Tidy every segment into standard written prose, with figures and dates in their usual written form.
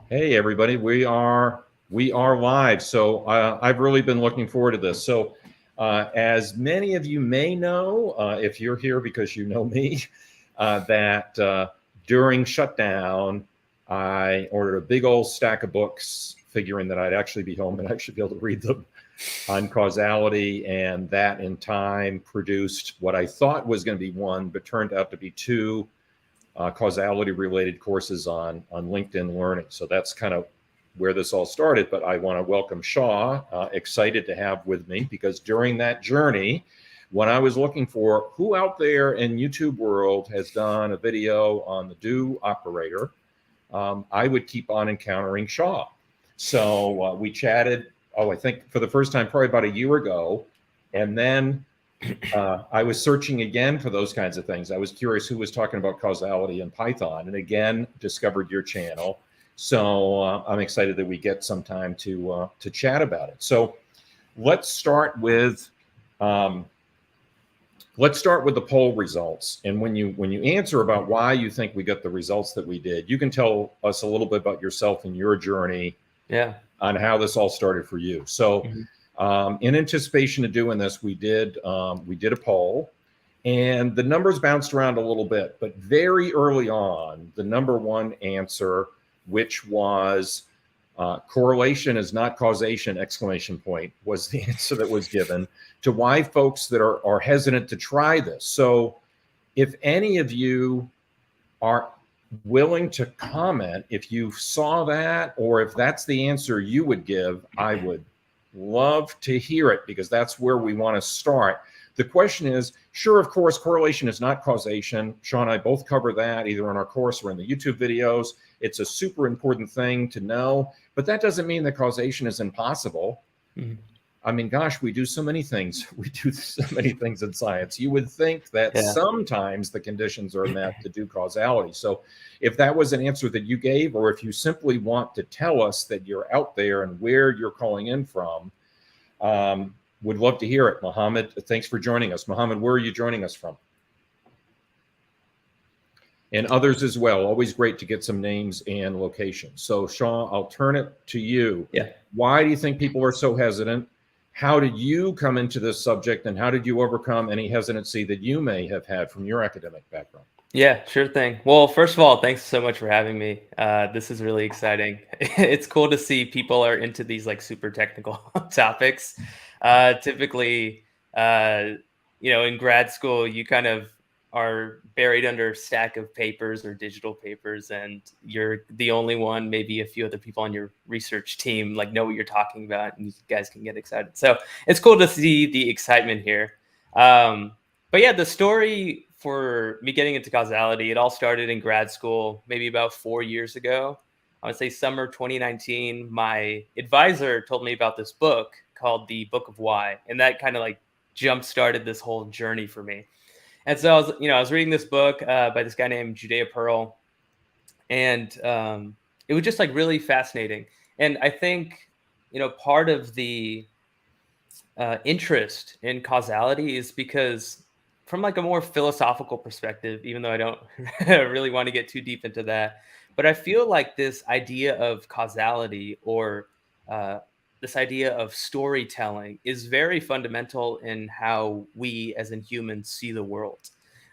Hey everybody, we are live. So I've really been looking forward to this. So as many of you may know, if you're here because you know me, that during shutdown, I ordered a big old stack of books, figuring that I'd actually be home and actually be able to read them on causality, and that in time produced what I thought was going to be one, but turned out to be two causality related courses on LinkedIn Learning. So that's kind of where this all started. But I want to welcome Shaw, excited to have with me, because during that journey, when I was looking for who out there in YouTube world has done a video on the do operator, I would keep on encountering Shaw. So we chatted, I think for the first time, probably about a year ago. And then I was searching again for those kinds of things. I was curious who was talking about causality in Python, and again discovered your channel. So I'm excited that we get some time to chat about it. So let's start with the poll results. And when you answer about why you think we got the results that we did, you can tell us a little bit about yourself and your journey. Yeah. On how this all started for you. So. In anticipation of doing this, we did a poll, and the numbers bounced around a little bit. But very early on, the number one answer, which was correlation is not causation! ! Was the answer that was given to why folks that are hesitant to try this. So, if any of you are willing to comment, if you saw that, or if that's the answer you would give, I would love to hear it, because that's where we want to start. The question is, sure, of course, correlation is not causation. Sean and I both cover that either in our course or in the YouTube videos. It's a super important thing to know, but that doesn't mean that causation is impossible. Mm-hmm. I mean, gosh, we do so many things. We do so many things in science. You would think that sometimes the conditions are met to do causality. So if that was an answer that you gave, or if you simply want to tell us that you're out there and where you're calling in from, would love to hear it. Mohammed, thanks for joining us. Mohammed, where are you joining us from? And others as well. Always great to get some names and locations. So Sean, I'll turn it to you. Yeah. Why do you think people are so hesitant? How did you come into this subject, and how did you overcome any hesitancy that you may have had from your academic background? Yeah, sure thing. Well, first of all, thanks so much for having me. This is really exciting. It's cool to see people are into these like super technical topics. Typically, in grad school, you kind of are buried under a stack of papers or digital papers, and you're the only one, maybe a few other people on your research team like know what you're talking about, and you guys can get excited. So it's cool to see the excitement here. But yeah, the story for me getting into causality, it all started in grad school, maybe about 4 years ago. I would say summer 2019. My advisor told me about this book called The Book of Why, and that kind of like jump started this whole journey for me. And so I was reading this book by this guy named Judea Pearl, and it was just like really fascinating. And I think, part of the interest in causality is because from like a more philosophical perspective, even though I don't really want to get too deep into that, but I feel like this idea of causality or this idea of storytelling is very fundamental in how we as in humans see the world.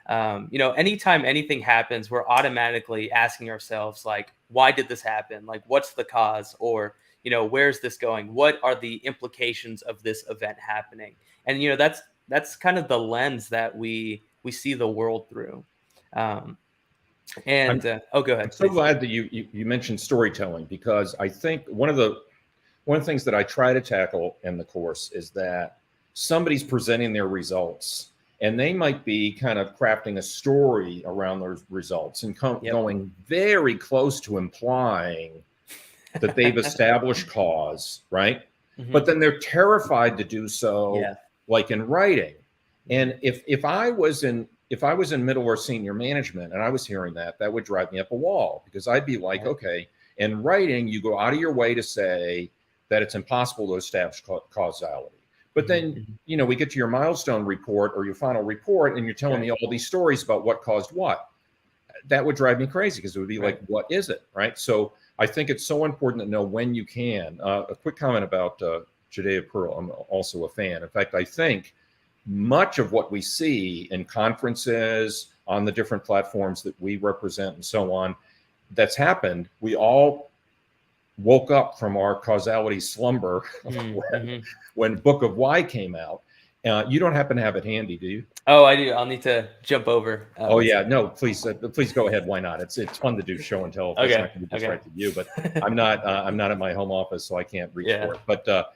Anytime anything happens, we're automatically asking ourselves, like, why did this happen? Like, what's the cause? Or, where's this going? What are the implications of this event happening? And, that's kind of the lens that we see the world through. Go ahead. I'm so glad that you mentioned storytelling, because I think one of the things that I try to tackle in the course is that somebody's presenting their results, and they might be kind of crafting a story around those results and going very close to implying that they've established cause, right? Mm-hmm. But then they're terrified to do so, like in writing. And if I was in middle or senior management and I was hearing that would drive me up a wall, because I'd be like, okay, in writing, you go out of your way to say that it's impossible to establish causality. But then, we get to your milestone report or your final report, and you're telling me all these stories about what caused what. That would drive me crazy, because it would be like, what is it, right? So I think it's so important to know when you can. A quick comment about Judea Pearl. I'm also a fan. In fact, I think much of what we see in conferences on the different platforms that we represent and so on, that's happened, we all woke up from our causality slumber when Book of Why came out. You don't happen to have it handy, do you? Oh, I do. I'll need to jump over. Oh yeah, no, please go ahead. Why not? It's fun to do show and tell. If Okay. It's not going to be distracted you, but I'm not at my home office, so I can't reach for it. But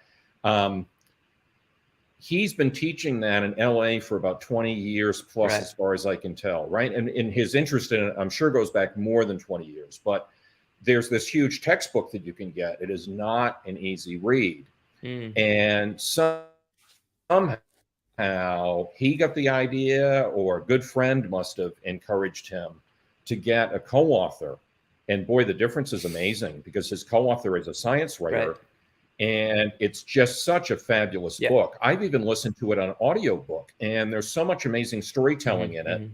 he's been teaching that in LA for about 20 years plus, as far as I can tell, right? And his interest in it, I'm sure, goes back more than 20 years. But there's this huge textbook that you can get. It is not an easy read, and somehow he got the idea, or a good friend must have encouraged him to get a co-author. And boy, the difference is amazing, because his co-author is a science writer, and it's just such a fabulous book. I've even listened to it on audiobook, and there's so much amazing storytelling in it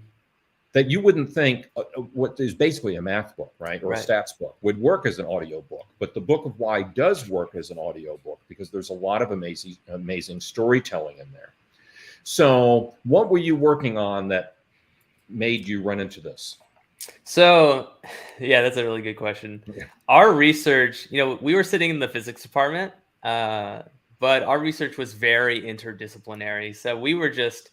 that you wouldn't think what is basically a math book, right, or a stats book, would work as an audio book. But the Book of Why does work as an audio book, because there's a lot of amazing storytelling in there. So what were you working on that made you run into this? So, yeah, that's a really good question. Our research, we were sitting in the physics department, but our research was very interdisciplinary. So we were just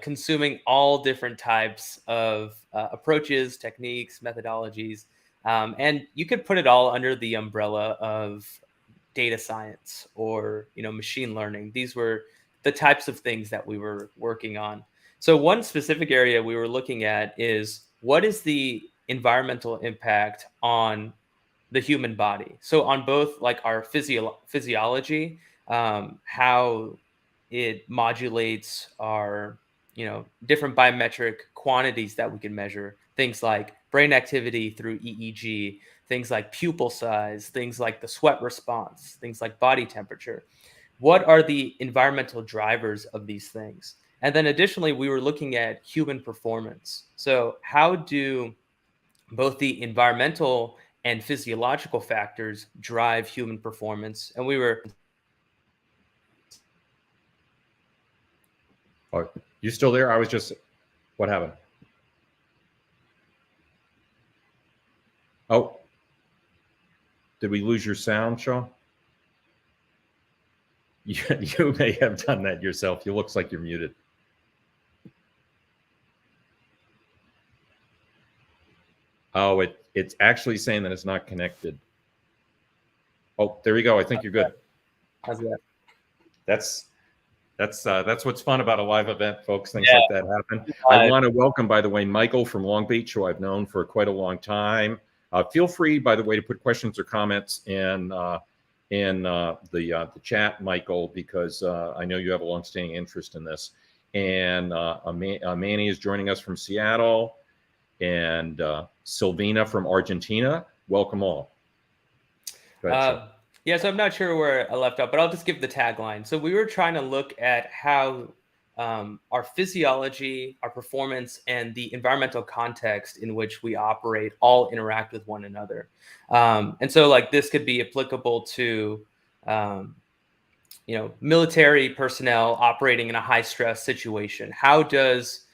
consuming all different types of approaches, techniques, methodologies, and you could put it all under the umbrella of data science or machine learning. These were the types of things that we were working on. So one specific area we were looking at is, what is the environmental impact on the human body? So on both like our physiology, how it modulates our, different biometric quantities that we can measure, things like brain activity through EEG, things like pupil size, things like the sweat response, things like body temperature. What are the environmental drivers of these things? And then additionally, we were looking at human performance. So how do both the environmental and physiological factors drive human performance? And we were... Oh, you still there? I was just... What happened? Oh. Did we lose your sound, Shaw? You may have done that yourself. You looks like you're muted. Oh, it's actually saying that it's not connected. Oh, there you go. I think you're good. How's that? That's what's fun about a live event, folks. Things like that happen. I want to welcome, by the way, Michael from Long Beach, who I've known for quite a long time. Feel free, by the way, to put questions or comments in the chat, Michael, because I know you have a longstanding interest in this. And Manny is joining us from Seattle, and Silvina from Argentina. Welcome all. Go ahead, yeah, so I'm not sure where I left off, but I'll just give the tagline. So we were trying to look at how our physiology, our performance, and the environmental context in which we operate all interact with one another. And so like this could be applicable to, military personnel operating in a high stress situation. How does,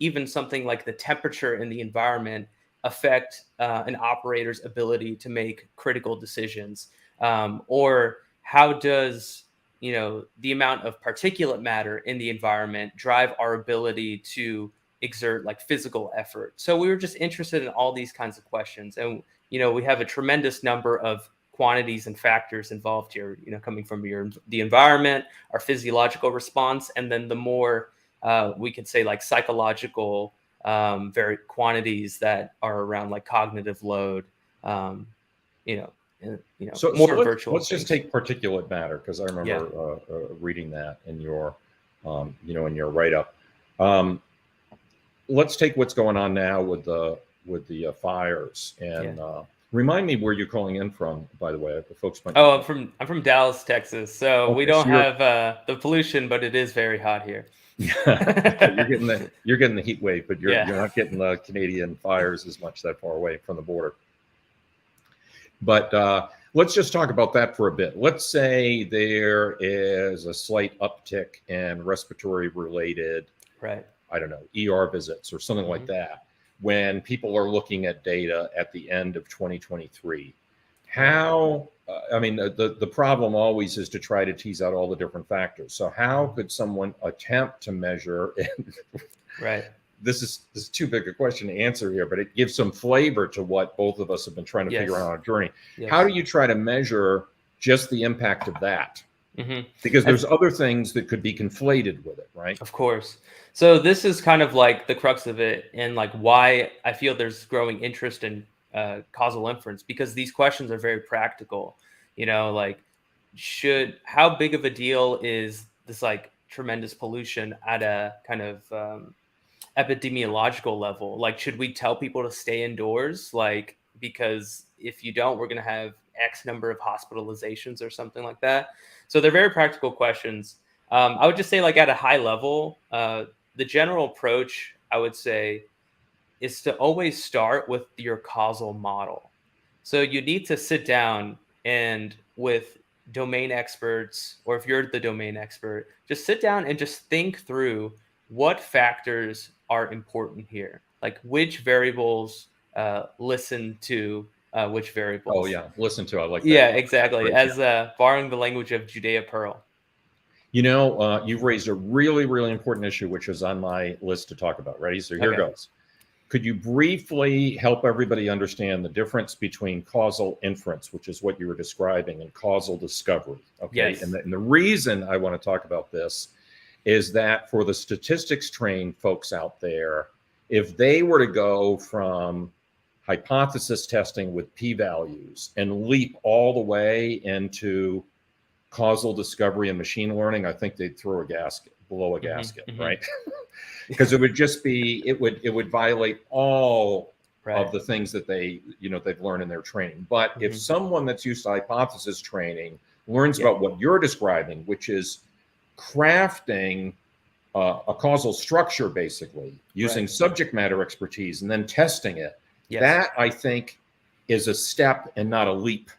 even something like the temperature in the environment affect an operator's ability to make critical decisions? Or how does, the amount of particulate matter in the environment drive our ability to exert like physical effort? So we were just interested in all these kinds of questions. And, we have a tremendous number of quantities and factors involved here, coming from the environment, our physiological response, and then the more we could say like psychological quantities that are around like cognitive load, so more virtual. Let's just take particulate matter, because I remember reading that in your, in your write-up. Let's take what's going on now with the fires, and remind me where you're calling in from, by the way. The folks might... Oh, I'm from Dallas, Texas. So we don't have the pollution, but it is very hot here. You're getting the heat wave, but you're not getting the Canadian fires as much that far away from the border. But let's just talk about that for a bit. Let's say there is a slight uptick in respiratory related, Right. I don't know, ER visits or something like that, when people are looking at data at the end of 2023. How, I mean, the problem always is to try to tease out all the different factors. So how could someone attempt to measure, Right. this is too big a question to answer here, but it gives some flavor to what both of us have been trying to figure out on our journey. Yes. How do you try to measure just the impact of that? Mm-hmm. Because there's other things that could be conflated with it, right? Of course. So this is kind of like the crux of it, and like why I feel there's growing interest in causal inference, because these questions are very practical. You know, like how big of a deal is this like tremendous pollution at a kind of epidemiological level? Like, should we tell people to stay indoors? Like, because if you don't, we're going to have X number of hospitalizations or something like that. So they're very practical questions. I would just say, like, at a high level, the general approach, I would say, is to always start with your causal model. So you need to sit down and with domain experts, or if you're the domain expert, just sit down and just think through what factors are important here. Like which variables listen to which variables. Oh yeah, listen to, I like that. Yeah, exactly. As borrowing the language of Judea Pearl. You know, you've raised a really, really important issue, which is on my list to talk about. Ready? So here goes. Could you briefly help everybody understand the difference between causal inference, which is what you were describing, and causal discovery? Okay. Yes. And the reason I want to talk about this is that for the statistics trained folks out there, if they were to go from hypothesis testing with p-values and leap all the way into causal discovery and machine learning, I think they'd throw a gasket, blow a gasket, right? Because it would just be, it would violate all of the things that they've learned in their training. But if someone that's used to hypothesis training learns about what you're describing, which is crafting a causal structure, basically using subject matter expertise and then testing it, that I think is a step and not a leap.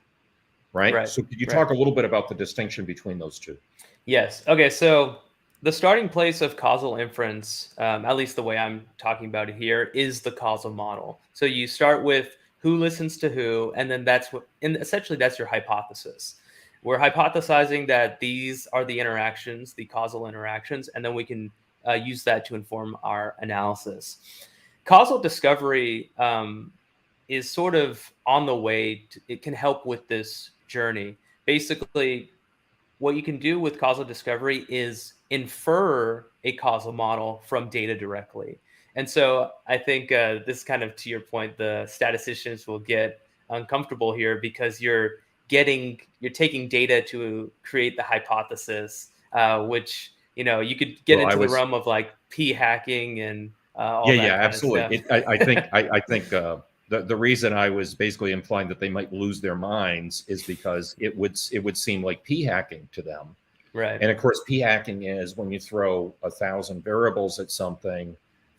Right. So could you talk a little bit about the distinction between those two? Yes. Okay. So the starting place of causal inference, at least the way I'm talking about it here, is the causal model. So you start with who listens to who, and then essentially that's your hypothesis. We're hypothesizing that these are the interactions, the causal interactions, and then we can use that to inform our analysis. Causal discovery is sort of on the way. It can help with this journey. Basically, what you can do with causal discovery is infer a causal model from data directly. And so I think this kind of, to your point, the statisticians will get uncomfortable here because you're taking data to create the hypothesis, which, you could get into the realm of like p hacking and all that. Yeah, absolutely. I think the reason I was basically implying that they might lose their minds is because it would seem like p hacking to them. Right. And of course, p hacking is when you throw 1,000 variables at something,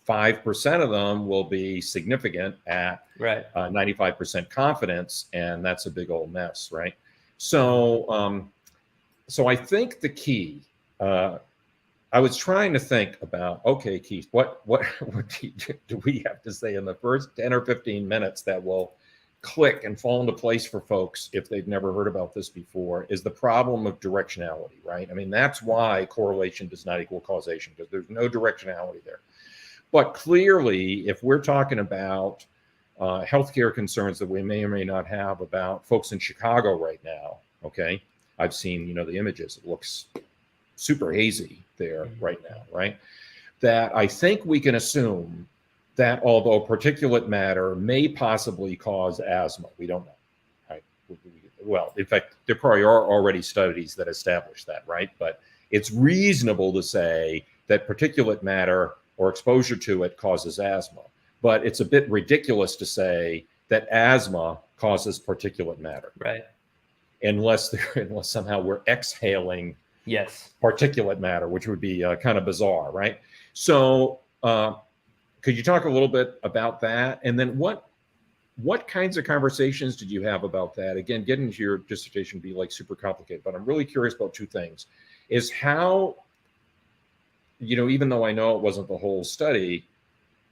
5% of them will be significant at 95% confidence, and that's a big old mess, right? So, so I think the key. I was trying to think about, okay, Keith, what do we have to say in the first 10 or 15 minutes that will click and fall into place for folks if they've never heard about this before, is the problem of directionality, right? I mean, that's why correlation does not equal causation, because there's no directionality there. But clearly, if we're talking about healthcare concerns that we may or may not have about folks in Chicago right now, okay, I've seen, the images, it looks super hazy there right now, right? That I think we can assume that although particulate matter may possibly cause asthma, we don't know, right? Well, in fact, there probably are already studies that establish that, right? But it's reasonable to say that particulate matter or exposure to it causes asthma. But it's a bit ridiculous to say that asthma causes particulate matter. Right. Unless somehow we're exhaling particulate matter, which would be kind of bizarre, right? So could you talk a little bit about that? And then what what kinds of conversations did you have about that? Again, getting into your dissertation be like super complicated, but I'm really curious about two things. Is how, even though I know it wasn't the whole study,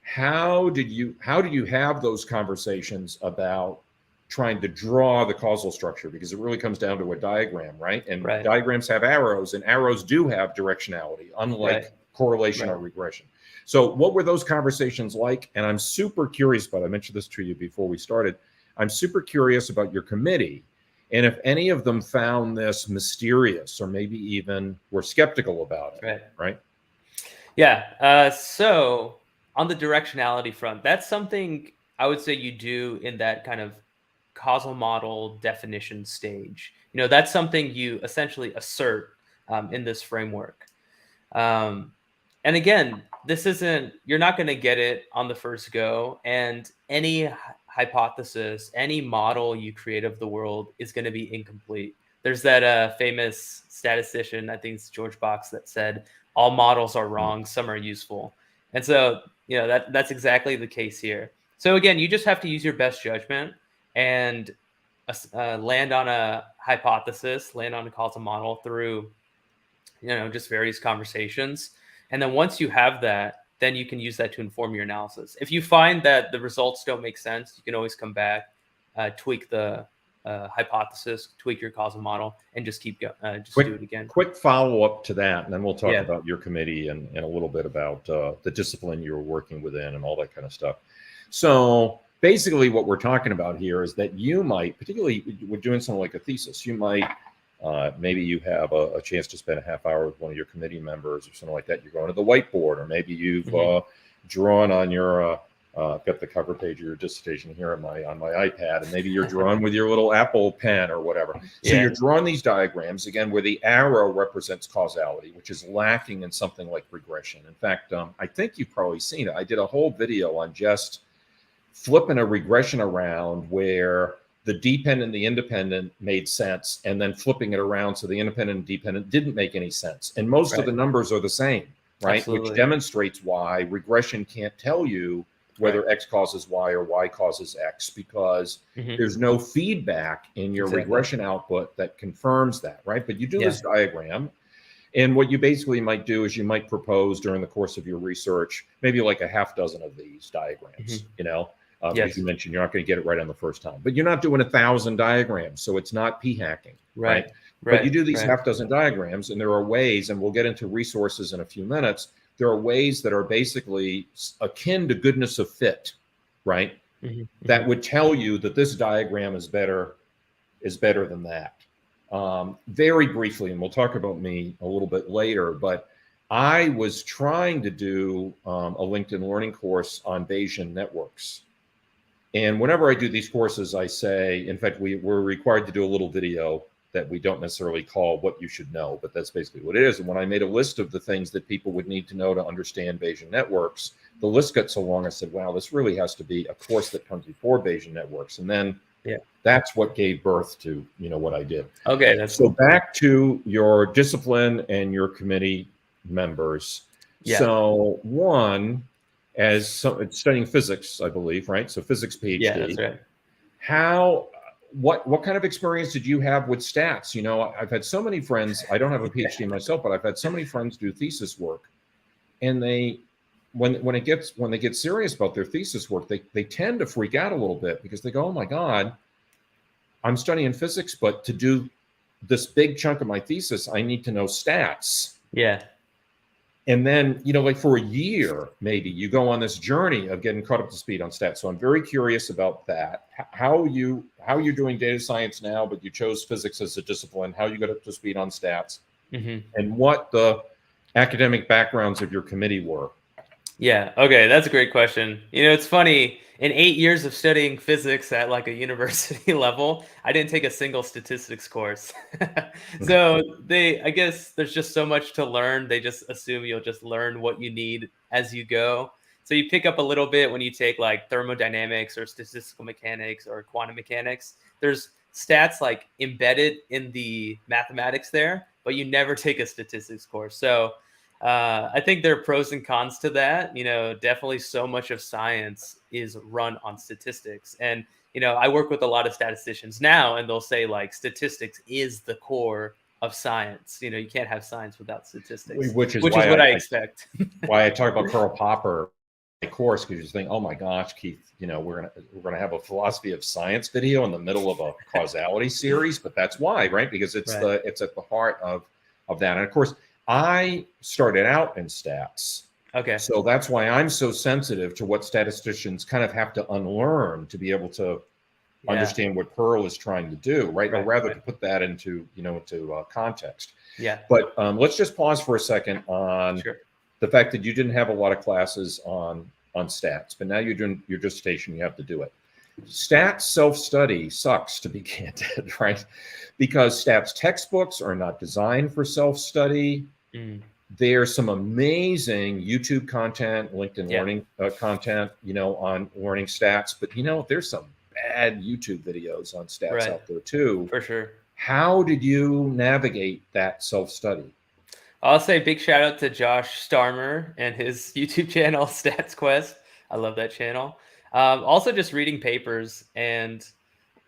how do you have those conversations about trying to draw the causal structure? Because it really comes down to a diagram, right? And diagrams have arrows, and arrows do have directionality, unlike correlation or regression. So what were those conversations like? And I'm super curious, but I mentioned this to you before we started. I'm super curious about your committee, and if any of them found this mysterious or maybe even were skeptical about it, right? Yeah. So on the directionality front, that's something I would say you do in that kind of causal model definition stage. That's something you essentially assert in this framework. And again, you're not going to get it on the first go. And any hypothesis, any model you create of the world is going to be incomplete. There's that famous statistician, I think it's George Box, that said, all models are wrong, some are useful. And so, that's exactly the case here. So again, you just have to use your best judgment and land on a hypothesis, land on a causal model through, just various conversations. And then once you have that, then you can use that to inform your analysis. If you find that the results don't make sense, you can always come back, tweak the hypothesis, tweak your causal model, and just keep going. Do it again. Quick follow-up to that, and then we'll talk about your committee and a little bit about the discipline you were working within and all that kind of stuff. So basically what we're talking about here is that you might, particularly we're doing something like a thesis, you might, maybe you have a chance to spend a half hour with one of your committee members or something like that. You're going to the whiteboard, or maybe you've drawn on your, got the cover page of your dissertation here on my iPad, and maybe you're drawing with your little Apple pen or whatever. So you're drawing these diagrams, again, where the arrow represents causality, which is lacking in something like regression. In fact, I think you've probably seen it. I did a whole video on just flipping a regression around where the dependent and the independent made sense, and then flipping it around so the independent and dependent didn't make any sense. And most of the numbers are the same, right? Absolutely. Which demonstrates why regression can't tell you whether X causes Y or Y causes X, because there's no feedback in your regression output that confirms that, right? But you do this diagram, and what you basically might do is you might propose during the course of your research, maybe like a half dozen of these diagrams, because you mentioned you're not going to get it right on the first time, but you're not doing 1,000 diagrams, so it's not p-hacking, right? But you do these half dozen diagrams, and there are ways, and we'll get into resources in a few minutes, there are ways that are basically akin to goodness of fit, right? That would tell you that this diagram is better than that. Very briefly, and we'll talk about me a little bit later, but I was trying to do a LinkedIn Learning course on Bayesian networks. And whenever I do these courses, I say, in fact, we're required to do a little video that we don't necessarily call what you should know, but that's basically what it is. And when I made a list of the things that people would need to know to understand Bayesian networks, the list got so long, I said, wow, this really has to be a course that comes before Bayesian networks. And then that's what gave birth to, what I did. Okay. So back to your discipline and your committee members. So one, as studying physics, I believe, right? So physics PhD. Yeah, that's right. What kind of experience did you have with stats? I've had so many friends, I don't have a PhD myself, but I've had so many friends do thesis work, and when they get serious about their thesis work, they tend to freak out a little bit, because they go, oh my God, I'm studying physics, but to do this big chunk of my thesis, I need to know stats. Yeah. And then, like for a year, maybe you go on this journey of getting caught up to speed on stats. So I'm very curious about that. How you're doing data science now, but you chose physics as a discipline, how you got up to speed on stats, and what the academic backgrounds of your committee were. Yeah. Okay. That's a great question. It's funny. In 8 years of studying physics at like a university level, I didn't take a single statistics course. So I guess there's just so much to learn. They just assume you'll just learn what you need as you go. So you pick up a little bit when you take like thermodynamics or statistical mechanics or quantum mechanics. There's stats like embedded in the mathematics there, but you never take a statistics course. So I think there are pros and cons to that. Definitely so much of science is run on statistics. And I work with a lot of statisticians now, and they'll say like statistics is the core of science. You can't have science without statistics, which is what I expect. why I talk about Karl Popper course, because you think, oh my gosh, Keith, we're gonna have a philosophy of science video in the middle of a causality series, but that's why, right? Because it's it's at the heart of that. And of course, I started out in stats. Okay. So that's why I'm so sensitive to what statisticians kind of have to unlearn to be able to understand what Pearl is trying to do, right? Or rather to put that into, into context. Yeah. But let's just pause for a second on the fact that you didn't have a lot of classes on stats, but now you're doing your dissertation, you have to do it. Stats self-study sucks, to be candid, right? Because stats textbooks are not designed for self-study. There's some amazing YouTube content, LinkedIn learning content, on learning stats, but there's some bad YouTube videos on stats out there too. For sure. How did you navigate that self-study? I'll say big shout out to Josh Starmer and his YouTube channel, Stats Quest. I love that channel. Also just reading papers and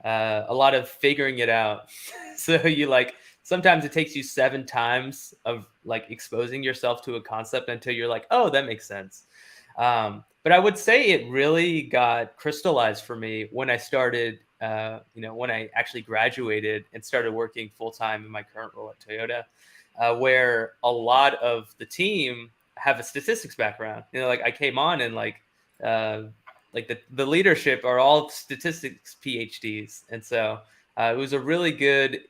a lot of figuring it out. So sometimes it takes you 7 times of like exposing yourself to a concept until you're like, oh, that makes sense. But I would say it really got crystallized for me when I started, when I actually graduated and started working full-time in my current role at Toyota, where a lot of the team have a statistics background. Like I came on and the leadership are all statistics PhDs. And so it was a really good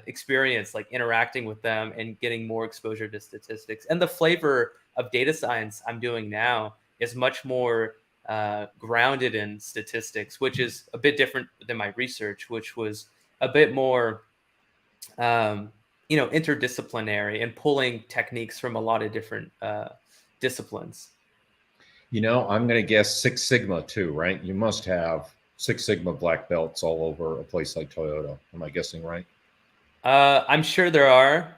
experience, like interacting with them and getting more exposure to statistics. And the flavor of data science I'm doing now is much more grounded in statistics, which is a bit different than my research, which was a bit more, interdisciplinary and pulling techniques from a lot of different disciplines. I'm going to guess Six Sigma too, right? You must have Six Sigma black belts all over a place like Toyota. Am I guessing right? I'm sure there are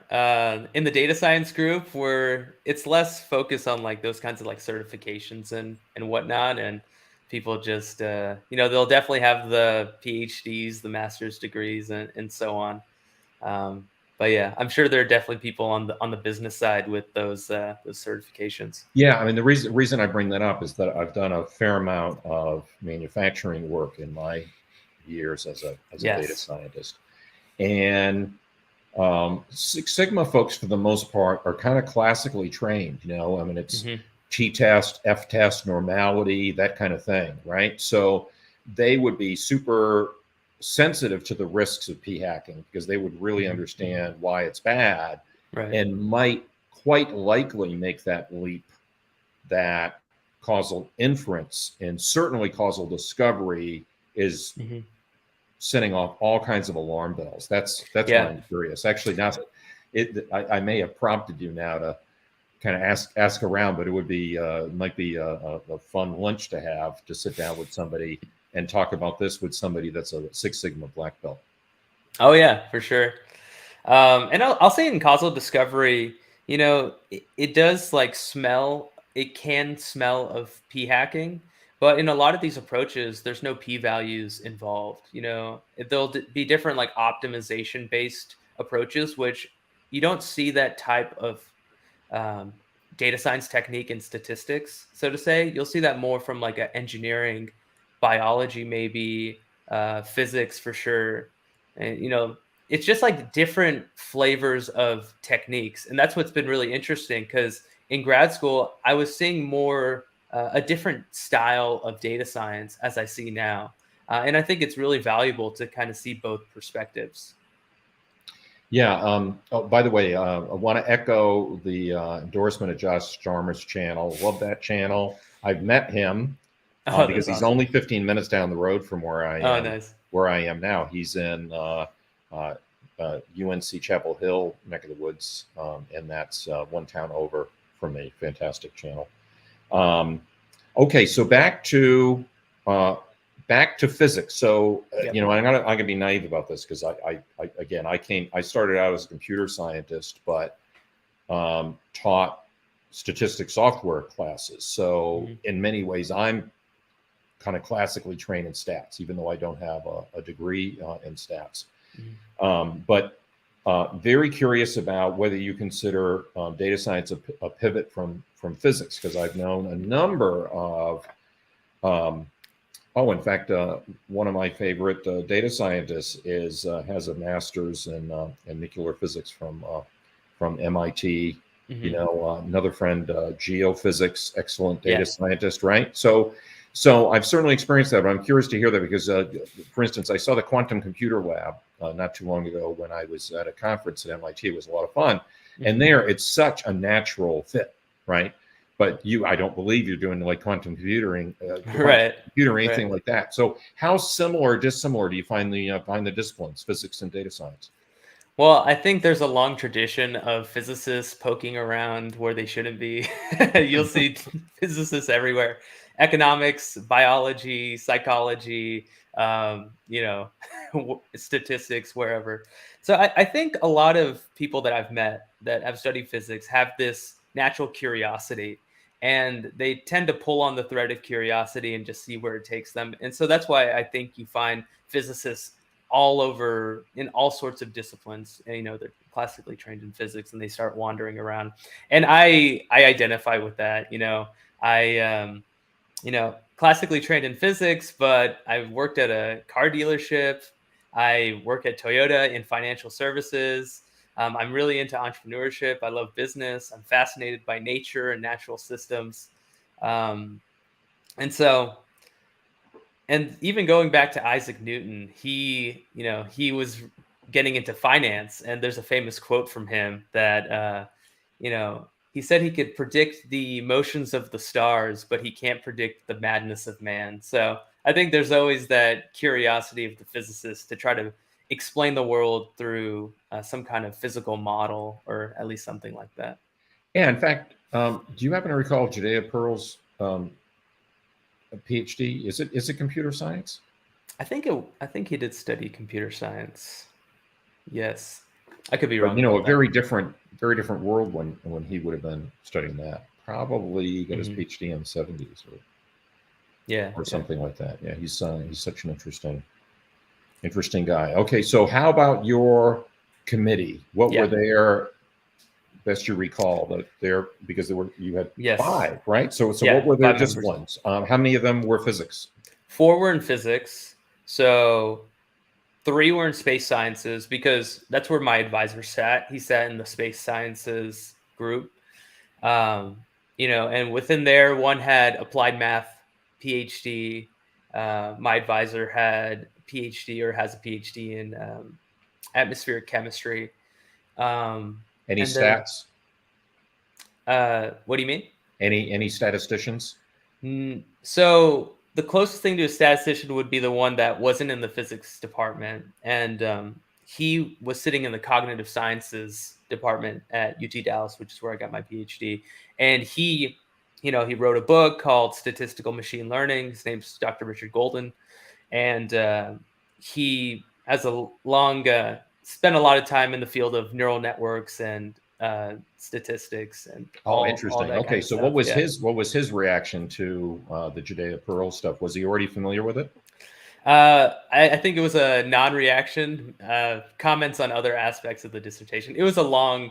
in the data science group where it's less focused on like those kinds of like certifications and whatnot. And people just, they'll definitely have the PhDs, the master's degrees and so on. But yeah, I'm sure there are definitely people on the business side with those certifications. Yeah, I mean, the reason I bring that up is that I've done a fair amount of manufacturing work in my years as a data scientist, and Six Sigma folks, for the most part, are kind of classically trained. I mean, it's T-test, F-test, normality, that kind of thing, right? So they would be super sensitive to the risks of p-hacking because they would really understand why it's bad, and might quite likely make that leap that causal inference and certainly causal discovery is setting off all kinds of alarm bells. That's why I'm curious. Actually, now I may have prompted you now to kind of ask around, but it would be might be a fun lunch to have, to sit down with somebody and talk about this with somebody that's a Six Sigma black belt. Oh yeah, for sure. And I'll say in causal discovery, it does like smell. It can smell of p-hacking, but in a lot of these approaches, there's no p-values involved. There'll be different like optimization based approaches, which you don't see that type of data science technique in statistics, so to say. You'll see that more from like an engineering, biology, maybe physics for sure. And it's just like different flavors of techniques, and that's what's been really interesting, because in grad school I was seeing more a different style of data science as I see now, and I think it's really valuable to kind of see both perspectives. Yeah. Oh, by the way, I want to echo the endorsement of Josh Starmer's channel. Love that channel. I've met him. Because he's only 15 minutes down the road from where I am. Nice. Where I am now. He's in UNC Chapel Hill neck of the woods, and that's one town over from me. Fantastic channel. Okay, so back to physics. So I'm gonna be naive about this, because I started out as a computer scientist, but taught statistics software classes. So in many ways, I'm kind of classically trained in stats, even though I don't have a degree in stats. But very curious about whether you consider data science a pivot from physics, because I've known a number of in fact, one of my favorite data scientists has a master's in nuclear physics from MIT. You know, another friend, geophysics, excellent data scientist, right? So I've certainly experienced that, but I'm curious to hear that because, for instance, I saw the quantum computer lab not too long ago when I was at a conference at MIT. It was a lot of fun, and there it's such a natural fit, right? But I don't believe you're doing like quantum computing, computer or anything like that. So how similar or dissimilar do you find the disciplines, physics and data science? Well, I think there's a long tradition of physicists poking around where they shouldn't be. You'll see physicists everywhere: economics, biology, psychology, statistics, wherever. So I think a lot of people that I've met that have studied physics have this natural curiosity, and they tend to pull on the thread of curiosity and just see where it takes them. And so that's why I think you find physicists all over in all sorts of disciplines. And, they're classically trained in physics and they start wandering around. And I identify with that. I classically trained in physics, but I've worked at a car dealership. I work at Toyota in financial services. I'm really into entrepreneurship. I love business. I'm fascinated by nature and natural systems. And even going back to Isaac Newton, he was getting into finance, and there's a famous quote from him that, he said he could predict the motions of the stars, but he can't predict the madness of man. So I think there's always that curiosity of the physicist to try to explain the world through some kind of physical model, or at least something like that. Yeah, in fact, do you happen to recall Judea Pearl's PhD? Is it computer science? I think he did study computer science. Yes, I could be wrong. But, a very different world when he would have been studying that. Probably got his PhD in the 70s or something like that. Yeah, he's such an interesting guy. Okay, so how about your committee? What were their, best you recall, because you had 5, right? So what were their disciplines? How many of them were physics? 4 were in physics. So 3 were in space sciences, because that's where my advisor sat. He sat in the space sciences group. And within there, one had applied math PhD. My advisor had PhD or has a PhD in atmospheric chemistry. Any stats? What do you mean? Any statisticians? So the closest thing to a statistician would be the one that wasn't in the physics department. And he was sitting in the cognitive sciences department at UT Dallas, which is where I got my PhD. And he wrote a book called Statistical Machine Learning. His name's Dr. Richard Golden. And he has spent a lot of time in the field of neural networks and statistics and interesting. Okay, so what was his reaction to the Judea Pearl stuff? Was he already familiar with it? I think it was a non-reaction. Comments on other aspects of the dissertation. It was a long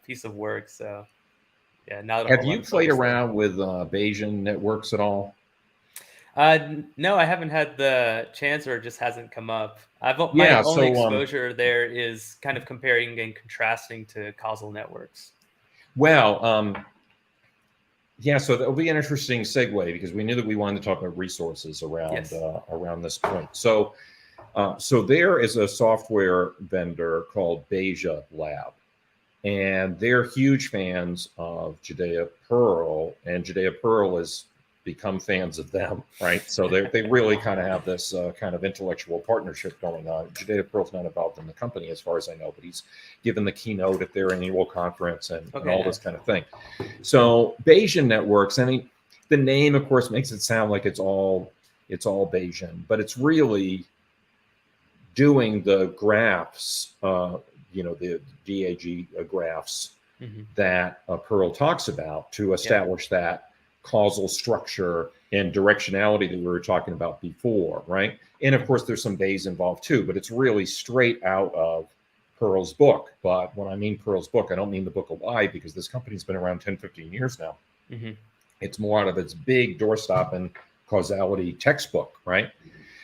piece of work. So yeah. Have you played around with Bayesian networks at all? No, I haven't had the chance, or it just hasn't come up. My only exposure there is kind of comparing and contrasting to causal networks. Well, so that'll be an interesting segue, because we knew that we wanted to talk about resources around this point. So there is a software vendor called Bayesian Lab, and they're huge fans of Judea Pearl, and Judea Pearl has become fans of them, right? So they really kind of have this kind of intellectual partnership going on. Judea Pearl's not involved in the company as far as I know, but he's given the keynote at their annual conference and all this kind of thing. So Bayesian networks, the name, of course, makes it sound like it's all Bayesian, but it's really doing the graphs, the DAG graphs that Pearl talks about to establish that causal structure and directionality that we were talking about before, right? And of course, there's some Bayes involved too, but it's really straight out of Pearl's book. But when I mean Pearl's book, I don't mean the book of why, because this company's been around 10, 15 years now. Mm-hmm. It's more out of its big doorstop and causality textbook, right?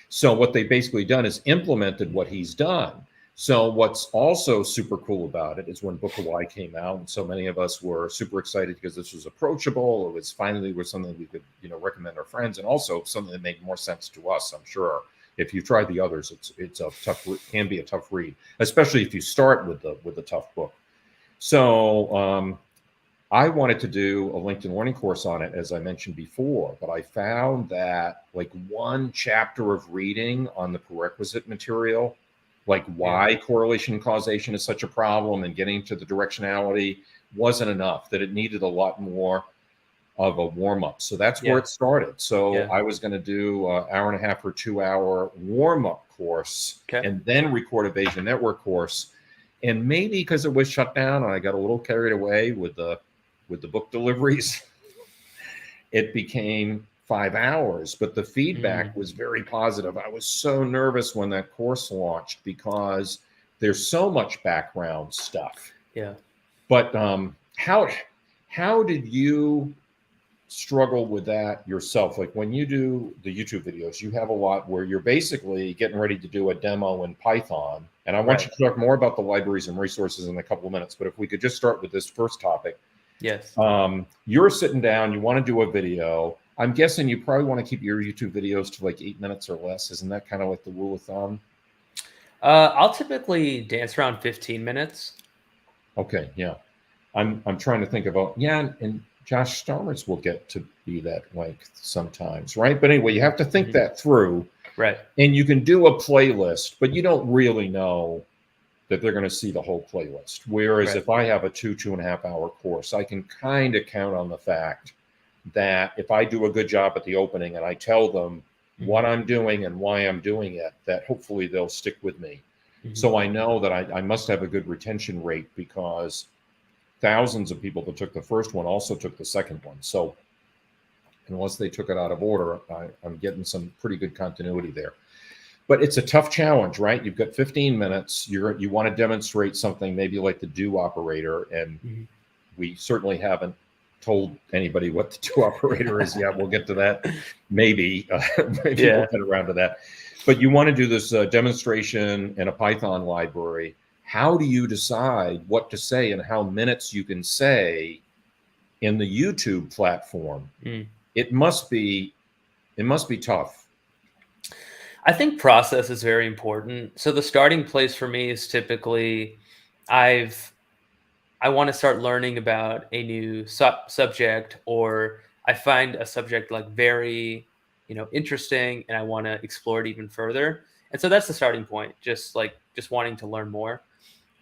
So what they've basically done is implemented what he's done. So what's also super cool about it is when Book of Why came out, and so many of us were super excited because this was approachable. It was finally something we could, recommend our friends, and also something that made more sense to us. I'm sure if you've tried the others, it's a tough, can be a tough read, especially if you start with the tough book. So I wanted to do a LinkedIn learning course on it, as I mentioned before, but I found that like one chapter of reading on the prerequisite material, like why correlation and causation is such a problem and getting to the directionality, wasn't enough, that it needed a lot more of a warm-up. So that's where it started. So I was going to do an hour and a half or 2 hour warm-up course and then record a Bayesian network course. And maybe because it was shut down and I got a little carried away with the book deliveries, it became 5 hours, but the feedback was very positive. I was so nervous when that course launched because there's so much background stuff. Yeah. But how did you struggle with that yourself? Like when you do the YouTube videos, you have a lot where you're basically getting ready to do a demo in Python. And I want you to talk more about the libraries and resources in a couple of minutes. But if we could just start with this first topic. Yes. You're sitting down, you want to do a video. I'm guessing you probably want to keep your YouTube videos to like 8 minutes or less. Isn't that kind of like the rule of thumb? I'll typically dance around 15 minutes. Okay, yeah. I'm trying to think about, and Josh Starmer's will get to be that length sometimes, right? But anyway, you have to think that through. Right. And you can do a playlist, but you don't really know that they're going to see the whole playlist. Whereas if I have a 2.5 hour course, I can kind of count on the fact that if I do a good job at the opening and I tell them what I'm doing and why I'm doing it, that hopefully they'll stick with me. So I know that I must have a good retention rate because thousands of people that took the first one also took the second one. So unless they took it out of order, I'm getting some pretty good continuity there. But it's a tough challenge, right? You've got 15 minutes. You want to demonstrate something maybe like the do operator. And we certainly haven't told anybody what the do operator is yet. We'll get to that. Maybe we'll get around to that. But you want to do this demonstration in a Python library. How do you decide what to say and how minutes you can say in the YouTube platform? It must be tough. I think process is very important. So the starting place for me is typically I want to start learning about a new subject, or I find a subject like very, interesting, and I want to explore it even further. And so that's the starting point, just wanting to learn more.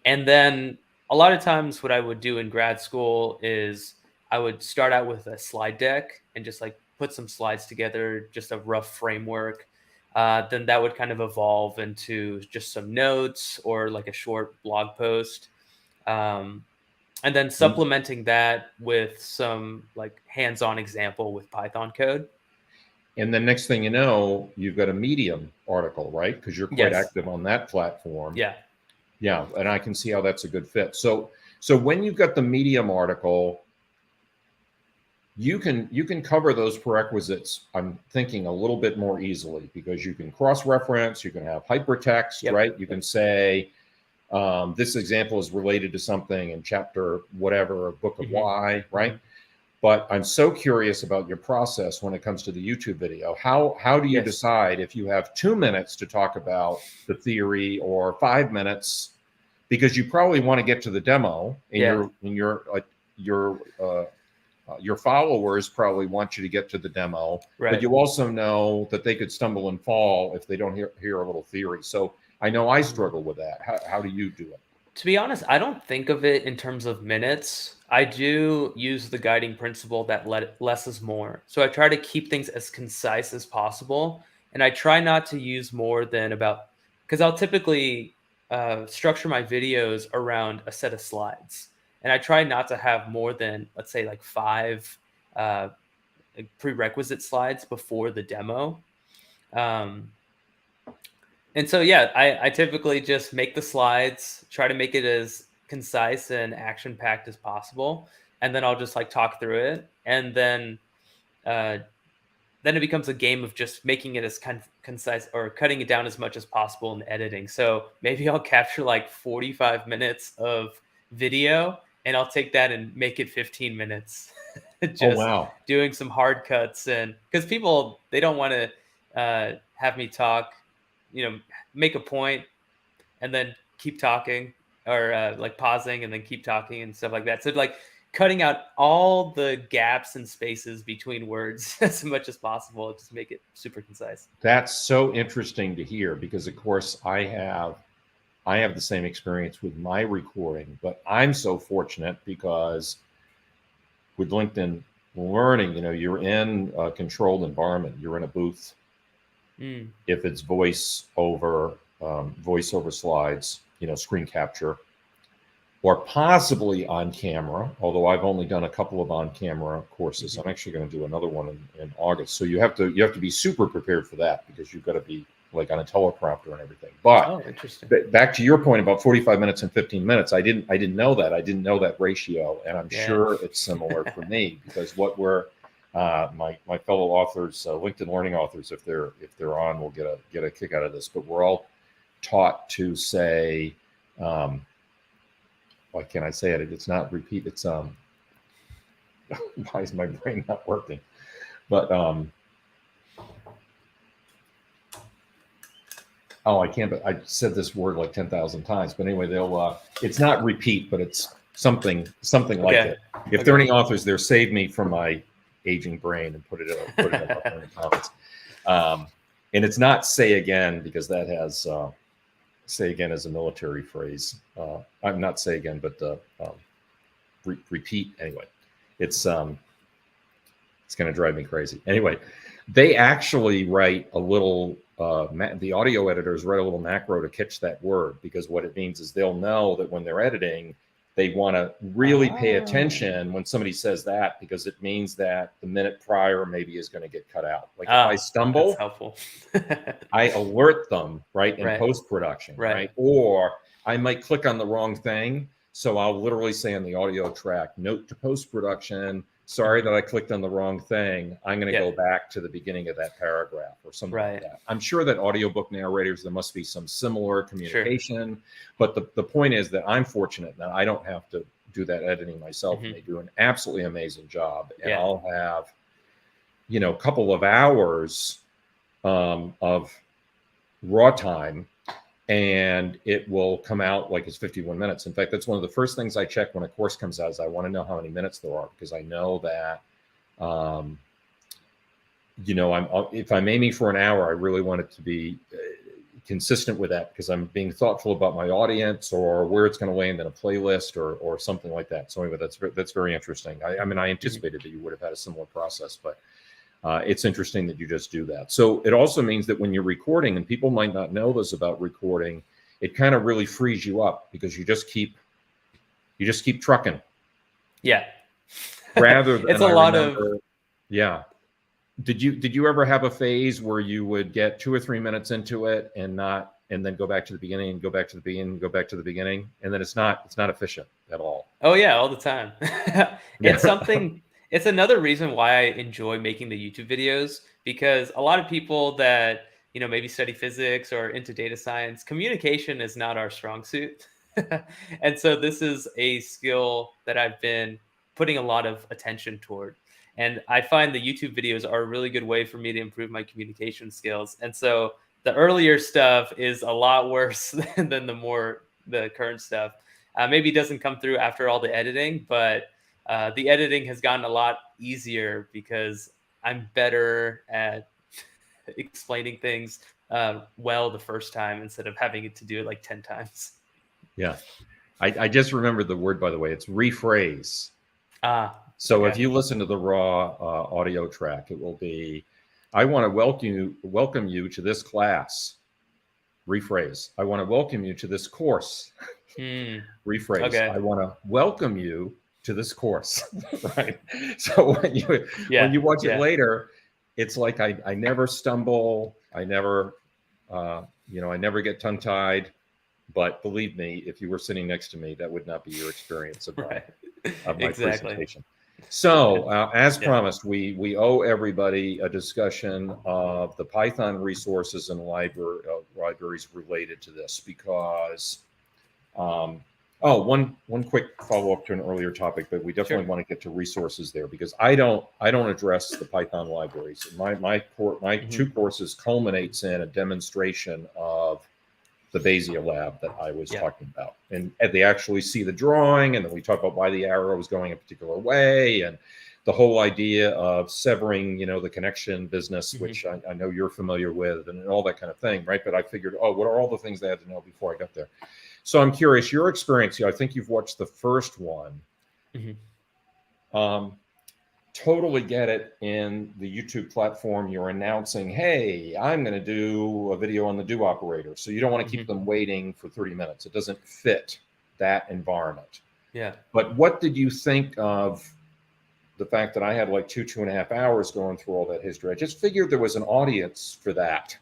And then a lot of times what I would do in grad school is I would start out with a slide deck and just like put some slides together, just a rough framework. Then that would kind of evolve into just some notes or like a short blog post. And then supplementing that with some like hands-on example with Python code. And then next thing you know, you've got a Medium article, right? Because you're quite active on that platform. Yeah, and I can see how that's a good fit. So when you've got the Medium article, you can cover those prerequisites, I'm thinking, a little bit more easily because you can cross-reference, you can have hypertext, right? You can say, this example is related to something in chapter whatever, Book of Why, right? But I'm so curious about your process when it comes to the YouTube video. How do you decide if you have 2 minutes to talk about the theory or 5 minutes, because you probably want to get to the demo and your followers probably want you to get to the demo, but you also know that they could stumble and fall if they don't hear a little theory. So I know I struggle with that. How do you do it? To be honest, I don't think of it in terms of minutes. I do use the guiding principle that less is more. So I try to keep things as concise as possible. And I try not to use more than because I'll typically structure my videos around a set of slides. And I try not to have more than, let's say, like 5 prerequisite slides before the demo. And so, yeah, I typically just make the slides, try to make it as concise and action packed as possible. And then I'll just like talk through it. And then it becomes a game of just making it as concise or cutting it down as much as possible in editing. So maybe I'll capture like 45 minutes of video and I'll take that and make it 15 minutes. Oh, Just wow. doing some hard cuts. And because people, they don't want to have me talk, make a point and then keep talking, or like pausing and then keep talking and stuff like that. So like cutting out all the gaps and spaces between words as much as possible, just make it super concise. That's so interesting to hear, because of course I have the same experience with my recording, but I'm so fortunate because with LinkedIn Learning, you're in a controlled environment. You're in a booth. If it's voiceover slides, screen capture, or possibly on camera, although I've only done a couple of on camera courses. I'm actually going to do another one in August. So you have to be super prepared for that, because you've got to be like on a teleprompter and everything. But interesting. Back to your point about 45 minutes and 15 minutes, I didn't know that. I didn't know that ratio, and I'm sure it's similar for me, because what we're my fellow authors, LinkedIn Learning authors, if they're on, will get a kick out of this. But we're all taught to say, why can't I say it? It's not repeat. It's why is my brain not working? But I can't. But I said this word like 10,000 times. But anyway, it's not repeat, but it's something like it. If there are any authors there, save me from my aging brain and put it up in the comments. And it's not say again, because that has say again as a military phrase. I'm not say again, but repeat. Anyway, it's going to drive me crazy. Anyway, they actually write a little. The audio editors write a little macro to catch that word, because what it means is they'll know that when they're editing, they want to really pay attention when somebody says that, because it means that the minute prior maybe is going to get cut out. Like if I stumble, that's helpful. I alert them in post-production, right? Or I might click on the wrong thing. So I'll literally say on the audio track, note to post-production, sorry that I clicked on the wrong thing. I'm going to go back to the beginning of that paragraph or something like that. I'm sure that audiobook narrators, there must be some similar communication, but the point is that I'm fortunate that I don't have to do that editing myself, and they do an absolutely amazing job. And I'll have, a couple of hours of raw time, and it will come out like it's 51 minutes. In fact, that's one of the first things I check when a course comes out, is I want to know how many minutes there are, because I know that, if I'm aiming for an hour, I really want it to be consistent with that, because I'm being thoughtful about my audience or where it's going to land in a playlist or something like that. So anyway, that's very interesting. I mean, I anticipated that you would have had a similar process, but it's interesting that you just do that. So it also means that when you're recording, and people might not know this about recording, it kind of really frees you up, because you just keep trucking. Yeah. Rather than it's a lot of. Yeah. Did you ever have a phase where you would get 2 or 3 minutes into it and then go back to the beginning and go back to the beginning and go back to the beginning, and then it's not efficient at all? Oh yeah, all the time. It's another reason why I enjoy making the YouTube videos, because a lot of people that, maybe study physics or into data science, communication is not our strong suit. And so this is a skill that I've been putting a lot of attention toward. And I find the YouTube videos are a really good way for me to improve my communication skills. And so the earlier stuff is a lot worse than the current stuff. Maybe it doesn't come through after all the editing, but the editing has gotten a lot easier because I'm better at explaining things well the first time, instead of having to do it like 10 times. Yeah. I just remembered the word, by the way. It's rephrase. So if you listen to the raw audio track, it will be, I want to welcome you to this class. Rephrase. I want to welcome you to this course. Rephrase. Okay. I want to welcome you to this course, right? So when you watch it later, it's like I never stumble, I never I never get tongue tied. But believe me, if you were sitting next to me, that would not be your experience of my presentation. So as promised, we owe everybody a discussion of the Python resources and libraries related to this, because one quick follow-up to an earlier topic, but we definitely want to get to resources there, because I don't address the Python libraries. My two courses culminates in a demonstration of the Bezier lab that I was talking about, and they actually see the drawing, and then we talk about why the arrow was going a particular way, and the whole idea of severing, the connection business, which I know you're familiar with, and all that kind of thing, right? But I figured, what are all the things I had to know before I got there? So I'm curious, your experience. I think you've watched the first one. Totally get it. In the YouTube platform, you're announcing, hey, I'm going to do a video on the do operator. So you don't want to keep them waiting for 30 minutes. It doesn't fit that environment. Yeah. But what did you think of the fact that I had like 2.5 hours going through all that history? I just figured there was an audience for that.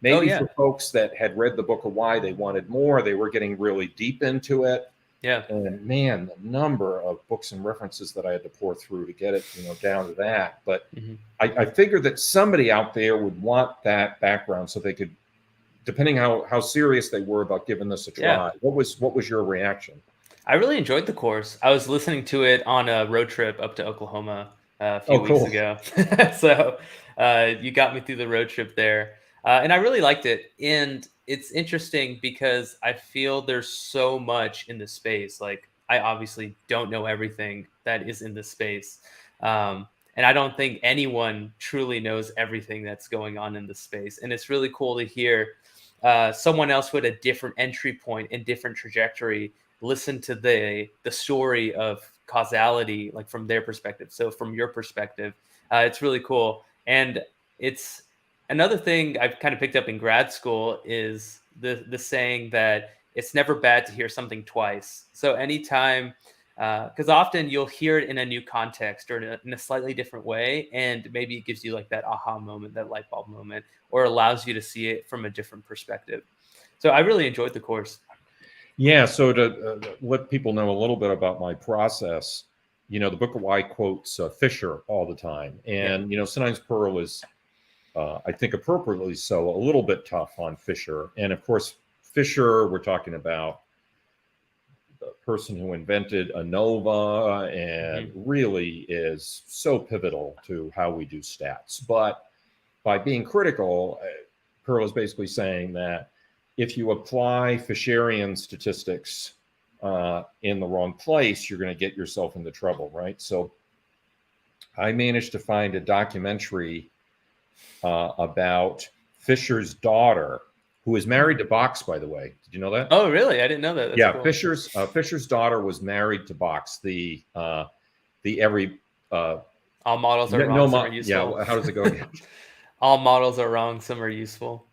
Maybe for folks that had read the Book of Why, they wanted more. They were getting really deep into it. Yeah. And man, the number of books and references that I had to pour through to get it, down to that. But I figured that somebody out there would want that background, so they could, depending how serious they were about giving this a try. Yeah. What was your reaction? I really enjoyed the course. I was listening to it on a road trip up to Oklahoma a few weeks ago. So you got me through the road trip there. And I really liked it. And it's interesting because I feel there's so much in the space. Like, I obviously don't know everything that is in the space. And I don't think anyone truly knows everything that's going on in the space. And it's really cool to hear someone else with a different entry point and different trajectory listen to the story of causality, like from their perspective. So from your perspective, it's really cool. And it's another thing I've kind of picked up in grad school is the saying that it's never bad to hear something twice. So anytime, because often you'll hear it in a new context or in a slightly different way, and maybe it gives you like that aha moment, that light bulb moment, or allows you to see it from a different perspective. So I really enjoyed the course. Yeah, so to let people know a little bit about my process, the Book of Why quotes Fisher all the time. And, sometimes Pearl is, I think appropriately so, a little bit tough on Fisher. And of course, Fisher, we're talking about the person who invented ANOVA and really is so pivotal to how we do stats. But by being critical, Pearl is basically saying that if you apply Fisherian statistics in the wrong place, you're going to get yourself into trouble, right? So I managed to find a documentary about Fisher's daughter, who is married to Box, by the way. Did you know that? Oh, really? I didn't know that. That's cool. Fisher's daughter was married to Box. All models are wrong, some are useful. Yeah, how does it go again? All models are wrong, some are useful.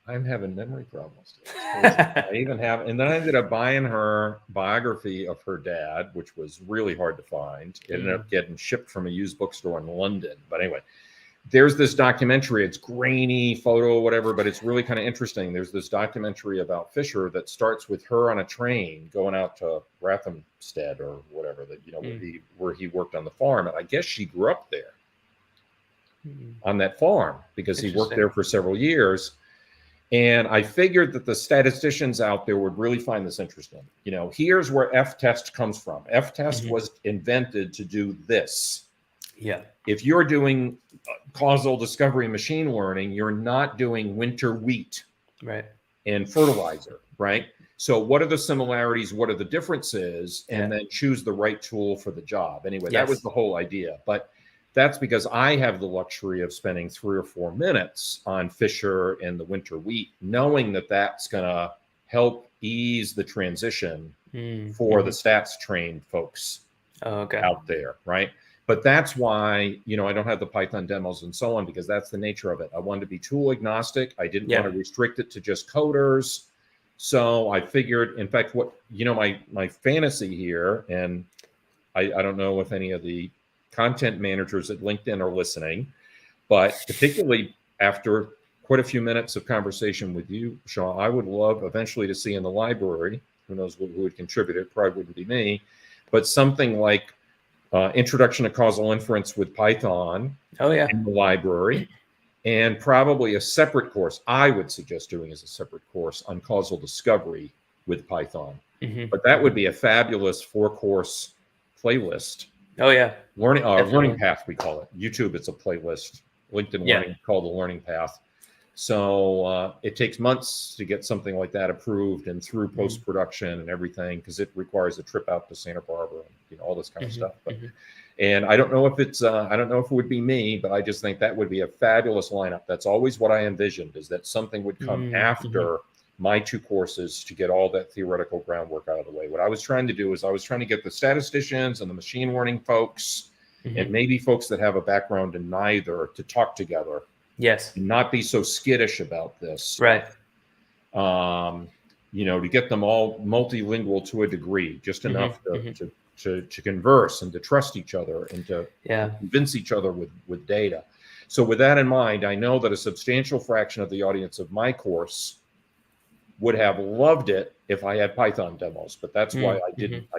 I'm having memory problems. I even have, and then I ended up buying her biography of her dad, which was really hard to find. It ended up getting shipped from a used bookstore in London. But anyway, there's this documentary. It's grainy photo, whatever, but it's really kind of interesting. There's this documentary about Fisher that starts with her on a train going out to Rathamstead or whatever, that where he worked on the farm. And I guess she grew up there on that farm because he worked there for several years. And I figured that the statisticians out there would really find this interesting. Here's where F-test comes from. F-test was invented to do this. Yeah. If you're doing causal discovery machine learning, you're not doing winter wheat and fertilizer, right? So what are the similarities? What are the differences? And then choose the right tool for the job. Anyway, that was the whole idea. But that's because I have the luxury of spending 3 or 4 minutes on Fisher and the winter wheat, knowing that that's going to help ease the transition for the stats trained folks out there, right? But that's why, I don't have the Python demos and so on, because that's the nature of it. I wanted to be tool agnostic. I didn't want to restrict it to just coders. So I figured, in fact, my fantasy here, and I don't know if any of the content managers at LinkedIn are listening, but particularly after quite a few minutes of conversation with you, Sean, I would love eventually to see in the library, who knows who would contribute it, probably wouldn't be me, but something like Introduction to Causal Inference with Python in the library, and probably a separate course. I would suggest doing as a separate course on causal discovery with Python. But that would be a fabulous 4-course playlist. Learning path, we call it. YouTube, it's a playlist. LinkedIn Learning, called the Learning Path. So it takes months to get something like that approved and through post-production and everything, because it requires a trip out to Santa Barbara and, you know, all this kind of stuff. But, and I don't know if it's, I don't know if it would be me, but I just think that would be a fabulous lineup. That's always what I envisioned, is that something would come after my 2 courses to get all that theoretical groundwork out of the way. What I was trying to do is I was trying to get the statisticians and the machine learning folks and maybe folks that have a background in neither to talk together. Yes. And not be so skittish about this. Right. You know, to get them all multilingual to a degree, just enough to converse and to trust each other and to convince each other with data. So with that in mind, I know that a substantial fraction of the audience of my course would have loved it if I had Python demos, but that's why I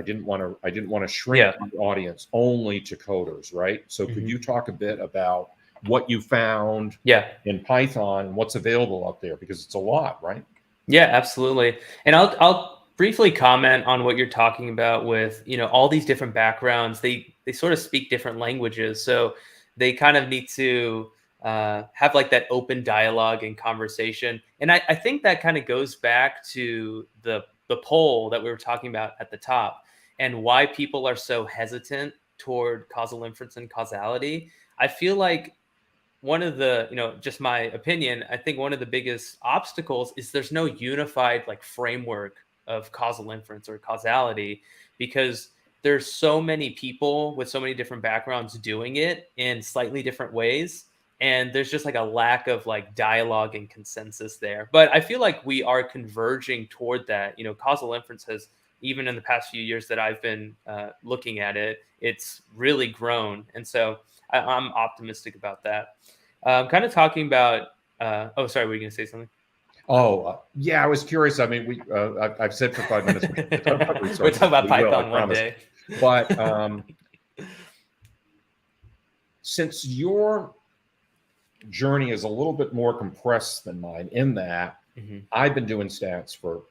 didn't want to shrink the audience only to coders, right? So could you talk a bit about what you found in Python and what's available out there, because it's a lot, right? Yeah, absolutely. And I'll briefly comment on what you're talking about with, you know, all these different backgrounds. They sort of speak different languages, so they kind of need to have like that open dialogue and conversation. And I think that kind of goes back to the poll that we were talking about at the top, and why people are so hesitant toward causal inference and causality. I feel like one of the, you know, just my opinion, I think one of the biggest obstacles is there's no unified like framework of causal inference or causality, because there's so many people with so many different backgrounds doing it in slightly different ways. And there's just like a lack of like dialogue and consensus there. But I feel like we are converging toward that. You know, causal inference has, even in the past few years that I've been looking at it, it's really grown. And so I'm optimistic about that. Kind of talking about, oh, sorry, were you going to say something? Oh, yeah, I was curious. I mean, I've said for 5 minutes. We'll talk about Python one day. But since your journey is a little bit more compressed than mine, in that I've been doing stats for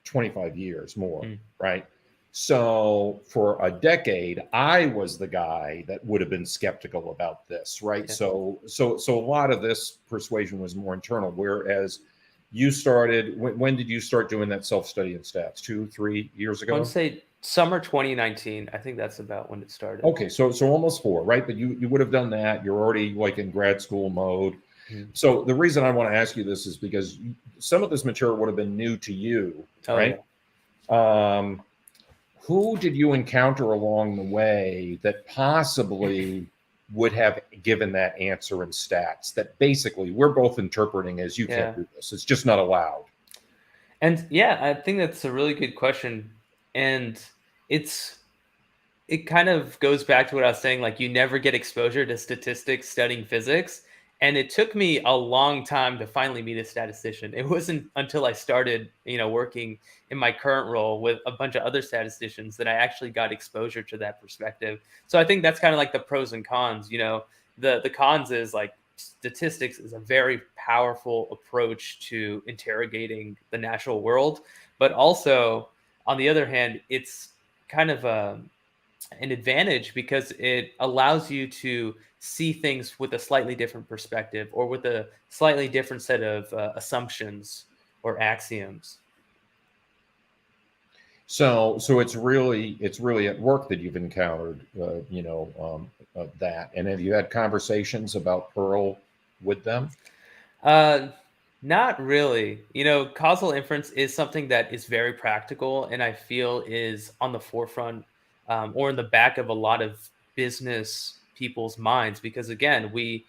25 years more, right? So for a decade, I was the guy that would have been skeptical about this, right? So a lot of this persuasion was more internal, whereas you started, when did you start doing that self-study in stats? 2-3 years ago? I would say summer 2019. I think that's about when it started. Okay, so almost 4, right? But you would have done that. You're already like in grad school mode. So the reason I want to ask you this is because some of this material would have been new to you, right? Who did you encounter along the way that possibly would have given that answer in stats that basically we're both interpreting as you can't do this? It's just not allowed. And yeah, I think that's a really good question. And it kind of goes back to what I was saying, like you never get exposure to statistics studying physics. And it took me a long time to finally meet a statistician. It wasn't until I started, you know, working in my current role with a bunch of other statisticians that I actually got exposure to that perspective. So I think that's kind of like the pros and cons. You know, the cons is like statistics is a very powerful approach to interrogating the natural world, but also on the other hand, it's kind of an advantage because it allows you to see things with a slightly different perspective or with a slightly different set of assumptions or axioms. So it's really at work that you've encountered, that. And have you had conversations about Perl with them? Not really. You know, causal inference is something that is very practical and I feel is on the forefront or in the back of a lot of business people's minds, because again, we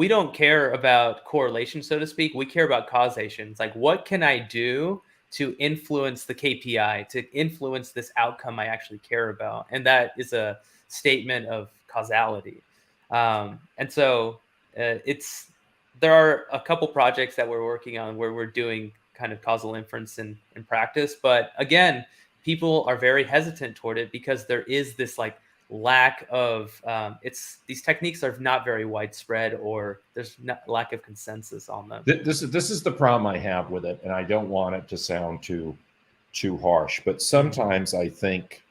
don't care about correlation, so to speak. We care about causation. It's like, what can I do to influence the KPI, to influence this outcome I actually care about. And that is a statement of causality. And so there are a couple projects that we're working on where we're doing kind of causal inference in practice. But again, people are very hesitant toward it because there is this like lack of these techniques are not very widespread, or there's not lack of consensus on them. This is the problem I have with it, and I don't want it to sound too harsh, but sometimes I think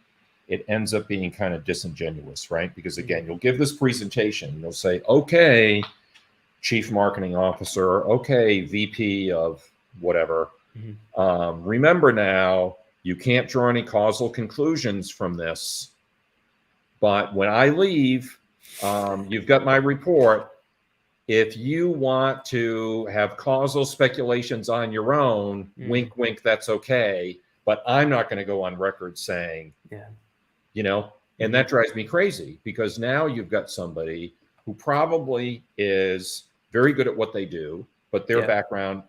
it ends up being kind of disingenuous, right? Because again, you'll give this presentation, you'll say, okay, chief marketing officer, okay, VP of whatever. Remember now, you can't draw any causal conclusions from this. But when I leave, you've got my report. If you want to have causal speculations on your own, wink, wink, that's okay. But I'm not going to go on record saying, you know, and that drives me crazy, because now you've got somebody who probably is very good at what they do, but their background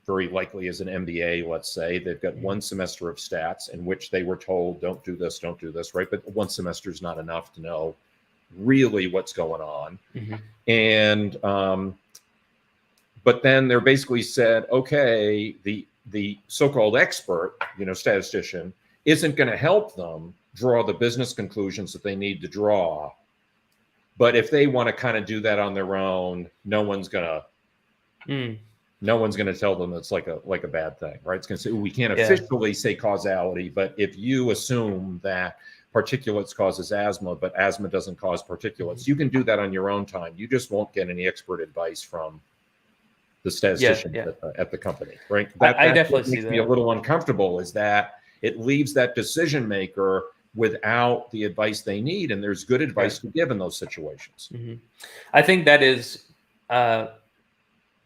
very likely is an MBA, let's say. They've got one semester of stats in which they were told, don't do this, right? But one semester is not enough to know really what's going on. And, but then they're basically said, okay, the so-called expert, you know, statistician, isn't going to help them draw the business conclusions that they need to draw. But if they want to kind of do that on their own, no one's going to tell them it's like a bad thing, right? It's going to say, we can't officially say causality, but if you assume that particulates causes asthma, but asthma doesn't cause particulates, you can do that on your own time. You just won't get any expert advice from the statistician at the company, right? I definitely see makes that. me a little uncomfortable, is that it leaves that decision maker without the advice they need, and there's good advice to give in those situations. I think that is, I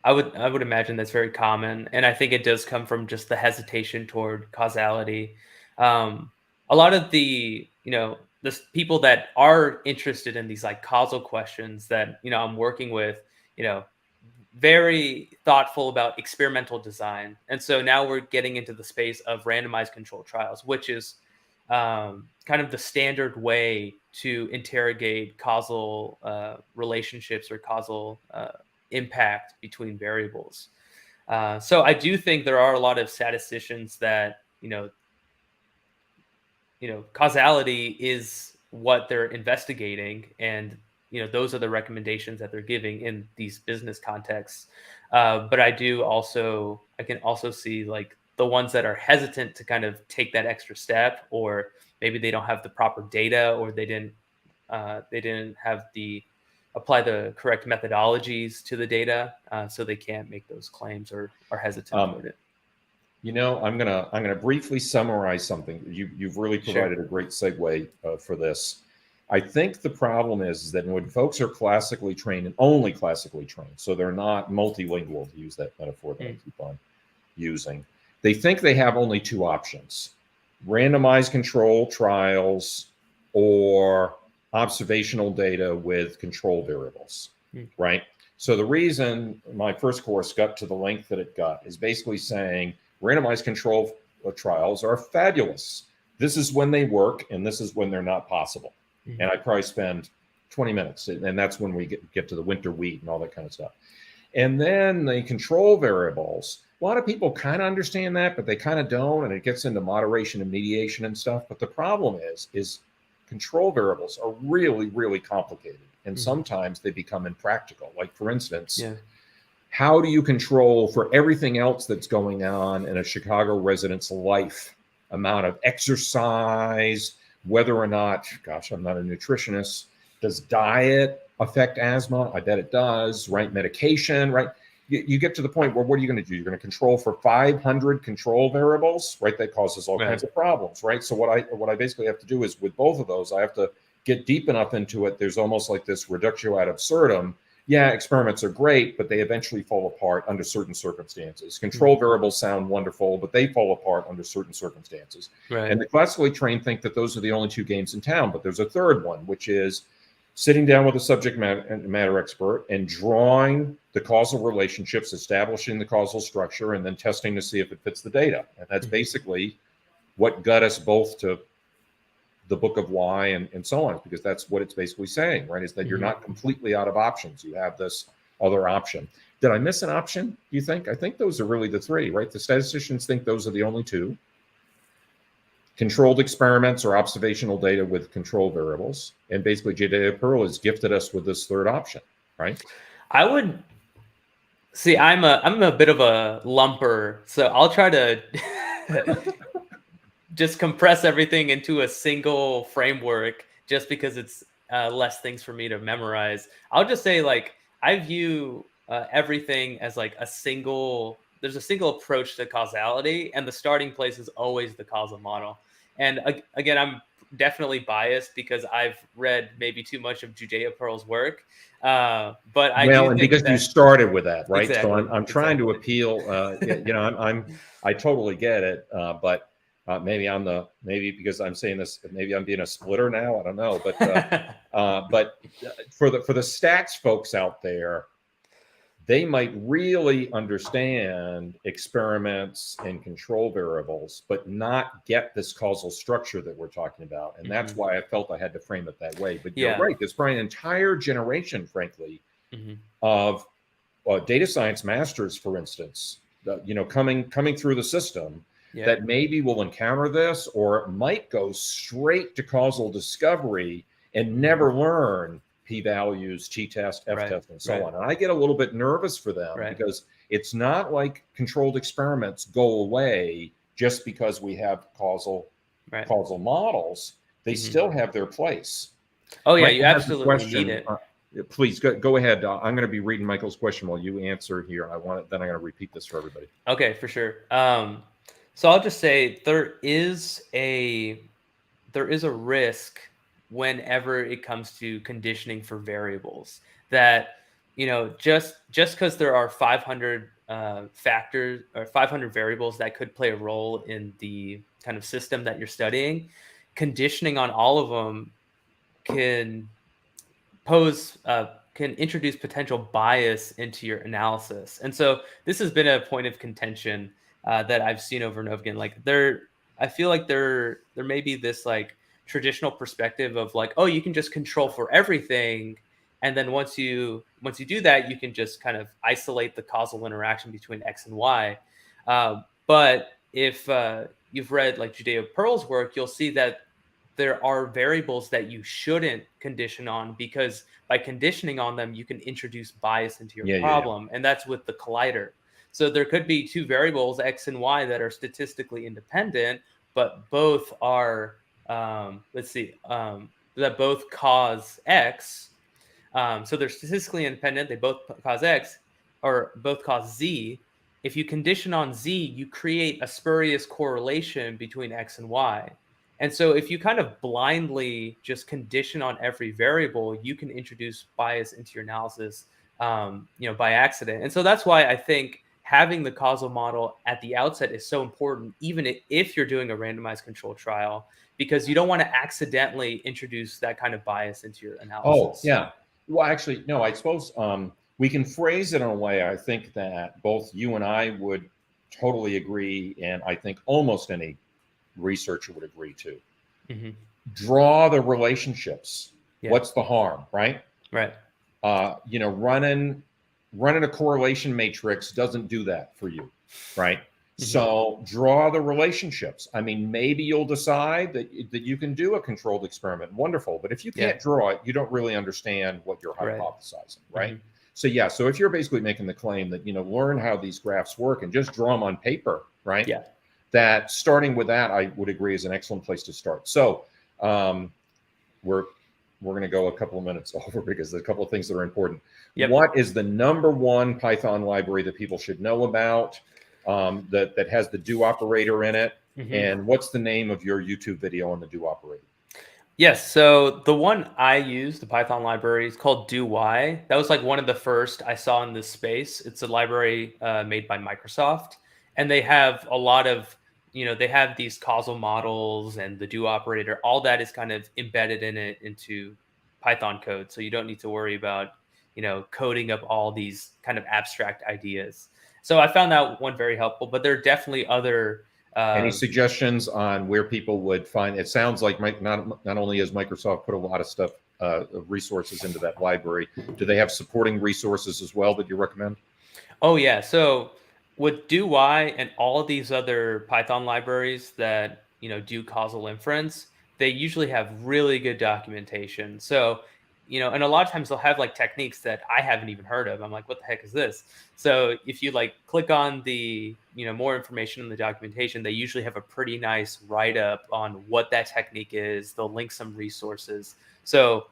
would imagine that's very common, and I think it does come from just the hesitation toward causality. A lot of the people that are interested in these like causal questions that I'm working with, very thoughtful about experimental design, and so now we're getting into the space of randomized controlled trials, which is kind of the standard way to interrogate causal relationships or causal impact between variables. So I do think there are a lot of statisticians that, causality is what they're investigating, and those are the recommendations that they're giving in these business contexts. But I can also see like the ones that are hesitant to kind of take that extra step, or maybe they don't have the proper data, or they didn't have apply the correct methodologies to the data, so they can't make those claims or are hesitant with it. I'm gonna briefly summarize something. You've really provided a great segue for this. I think the problem is that when folks are classically trained, and only classically trained, so they're not multilingual, to use that metaphor that I keep on using, they think they have only two options: randomized control trials or observational data with control variables, right? So the reason my first course got to the length that it got is basically saying randomized control trials are fabulous. This is when they work, and this is when they're not possible. And I probably spend 20 minutes, and that's when we get to the winter wheat and all that kind of stuff. And then the control variables, a lot of people kind of understand that, but they kind of don't, and it gets into moderation and mediation and stuff. But the problem is control variables are really, really complicated, and sometimes they become impractical. Like, for instance, how do you control for everything else that's going on in a Chicago resident's life? Amount of exercise, whether or not, gosh, I'm not a nutritionist, does diet affect asthma? I bet it does, right? Medication, right? You get to the point where what are you going to do? You're going to control for 500 control variables, right? That causes all kinds of problems, right? So what I basically have to do is, with both of those, I have to get deep enough into it. There's almost like this reductio ad absurdum. Yeah, experiments are great, but they eventually fall apart under certain circumstances. Control variables sound wonderful, but they fall apart under certain circumstances. And the classically trained think that those are the only two games in town, but there's a third one, which is sitting down with a subject matter expert and drawing the causal relationships, establishing the causal structure, and then testing to see if it fits the data. And that's basically what got us both to the book of why and so on, because that's what it's basically saying, right? Is that you're not completely out of options. You have this other option. Did I miss an option, do you think? I think those are really the three, right? The statisticians think those are the only two. Controlled experiments or observational data with control variables. And basically, Judea Pearl has gifted us with this third option, right? I would see, I'm a bit of a lumper, so I'll try to just compress everything into a single framework just because it's less things for me to memorize. I'll just say, like, I view everything as like there's a single approach to causality, and the starting place is always the causal model. And again, I'm definitely biased because I've read maybe too much of Judea Pearl's work. But I do think because that, you started with that, right? exactly, So I'm trying to appeal. I totally get it, but maybe because I'm saying this, maybe I'm being a splitter now. I don't know, but for the stats folks out there, they might really understand experiments and control variables, but not get this causal structure that we're talking about. And that's why I felt I had to frame it that way. But you're right. There's probably an entire generation, frankly, of data science masters, for instance, coming through the system that maybe will encounter this, or might go straight to causal discovery and never learn p-values, t-test, f-test, and so on. And I get a little bit nervous for them because it's not like controlled experiments go away just because we have causal models. They still have their place. Oh yeah, you absolutely need it. Please go ahead. I'm going to be reading Michael's question while you answer here. Then I'm going to repeat this for everybody. Okay, for sure. So I'll just say there is a risk whenever it comes to conditioning for variables that, just because there are 500 factors or 500 variables that could play a role in the kind of system that you're studying, conditioning on all of them can introduce potential bias into your analysis. And so this has been a point of contention that I've seen over and over again. Like, I feel like there may be this like traditional perspective of like, oh, you can just control for everything, and then once you do that, you can just kind of isolate the causal interaction between X and Y. But if you've read like Judea Pearl's work, you'll see that there are variables that you shouldn't condition on, because by conditioning on them, you can introduce bias into your problem. And that's with the collider. So there could be two variables, X and Y, that are statistically independent, but both are that both cause X. So they're statistically independent. They both cause X, or both cause Z. If you condition on Z, you create a spurious correlation between X and Y. And so if you kind of blindly just condition on every variable, you can introduce bias into your analysis, by accident. And so that's why I think having the causal model at the outset is so important, even if you're doing a randomized control trial, because you don't want to accidentally introduce that kind of bias into your analysis. Oh, yeah. Well, actually, no, I suppose we can phrase it in a way I think that both you and I would totally agree, and I think almost any researcher would agree to. Draw the relationships. What's the harm, right? Right. Running a correlation matrix doesn't do that for you, right? So draw the relationships. I mean, maybe you'll decide that you can do a controlled experiment. Wonderful. But if you can't draw it, you don't really understand what you're hypothesizing, right? So if you're basically making the claim that, learn how these graphs work and just draw them on paper, right? Yeah. That starting with that, I would agree, is an excellent place to start. So we're going to go a couple of minutes over because there's a couple of things that are important. What is the number one Python library that people should know about that has the do operator in it? And what's the name of your YouTube video on the do operator? Yes. So the one I use, the Python library, is called do-y. That was like one of the first I saw in this space. It's a library made by Microsoft, and they have a lot of, they have these causal models and the do operator. All that is kind of embedded in it into Python code. So you don't need to worry about, coding up all these kind of abstract ideas. So I found that one very helpful, but there are definitely other. Any suggestions on where people would find? It sounds like not only has Microsoft put a lot of stuff, resources into that library, do they have supporting resources as well that you recommend? Oh yeah. So with DoY and all these other Python libraries that do causal inference, they usually have really good documentation. So and a lot of times they'll have like techniques that I haven't even heard of. I'm like, what the heck is this? So if you like click on the more information in the documentation, they usually have a pretty nice write up on what that technique is. They'll link some resources. So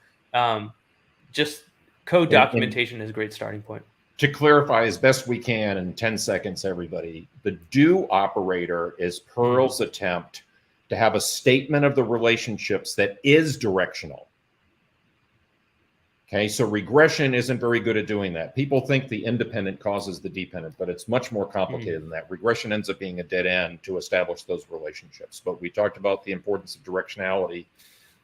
just code documentation is a great starting point. To clarify as best we can in 10 seconds, everybody, the do operator is Perl's attempt to have a statement of the relationships that is directional. Okay, so regression isn't very good at doing that. People think the independent causes the dependent, but it's much more complicated than that. Regression ends up being a dead end to establish those relationships. But we talked about the importance of directionality.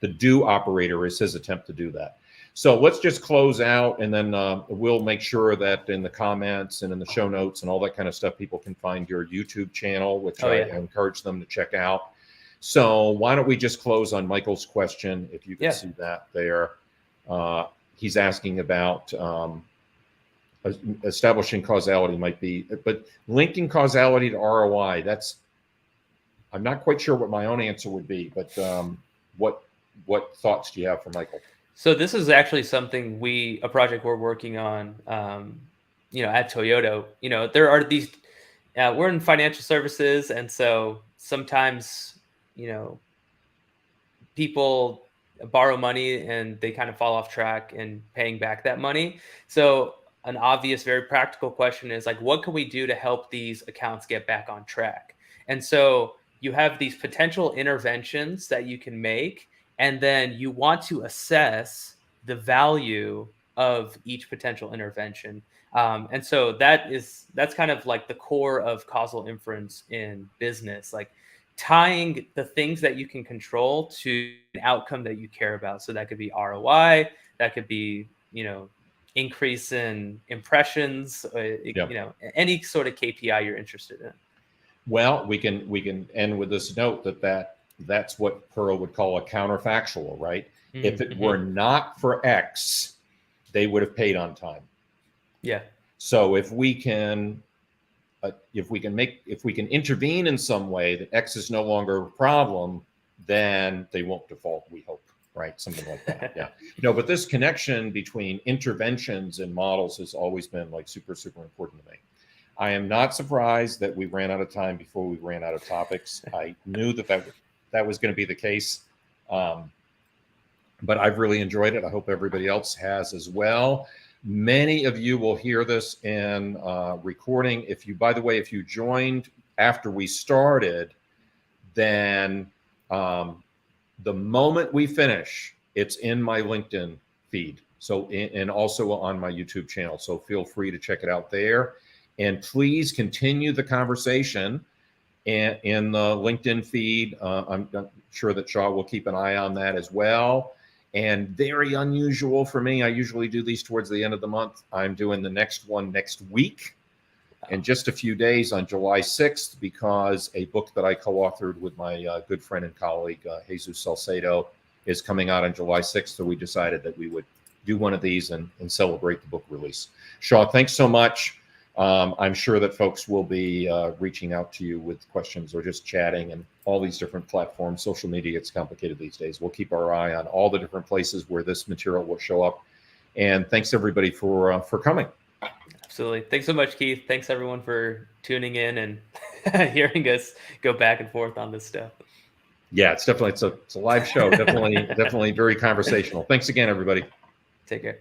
The do operator is his attempt to do that. So let's just close out, and then we'll make sure that in the comments and in the show notes and all that kind of stuff, people can find your YouTube channel, which I encourage them to check out. So why don't we just close on Michael's question, if you can see that there. He's asking about establishing causality might be, but linking causality to ROI, I'm not quite sure what my own answer would be, but what thoughts do you have for Michael? So this is actually something a project we're working on, at Toyota. There are these, we're in financial services. And so sometimes, people borrow money and they kind of fall off track in paying back that money. So an obvious, very practical question is like, what can we do to help these accounts get back on track? And so you have these potential interventions that you can make, and then you want to assess the value of each potential intervention. And so that's kind of like the core of causal inference in business, like tying the things that you can control to an outcome that you care about. So that could be ROI, that could be, increase in impressions, any sort of KPI you're interested in. Well, we can end with this note that's what Perl would call a counterfactual, right? If it were not for X, they would have paid on time. Yeah. So if we can intervene in some way that X is no longer a problem, then they won't default, we hope, right? Something like that. Yeah. No, but this connection between interventions and models has always been like super, super important to me. I am not surprised that we ran out of time before we ran out of topics. I knew that was going to be the case. But I've really enjoyed it. I hope everybody else has as well. Many of you will hear this in recording. By the way, if you joined after we started, then the moment we finish, it's in my LinkedIn feed. So, and also on my YouTube channel. So feel free to check it out there. And please continue the conversation in the LinkedIn feed. I'm sure that Shaw will keep an eye on that as well. And very unusual for me, I usually do these towards the end of the month. I'm doing the next one next week in just a few days on July 6th, because a book that I co-authored with my good friend and colleague, Jesus Salcedo, is coming out on July 6th. So we decided that we would do one of these and celebrate the book release. Shaw, thanks so much. I'm sure that folks will be reaching out to you with questions or just chatting, and all these different platforms. Social media gets complicated these days. We'll keep our eye on all the different places where this material will show up. And thanks everybody for coming. Absolutely. Thanks so much, Keith. Thanks everyone for tuning in and hearing us go back and forth on this stuff. Yeah, it's a live show. Definitely very conversational. Thanks again, everybody. Take care.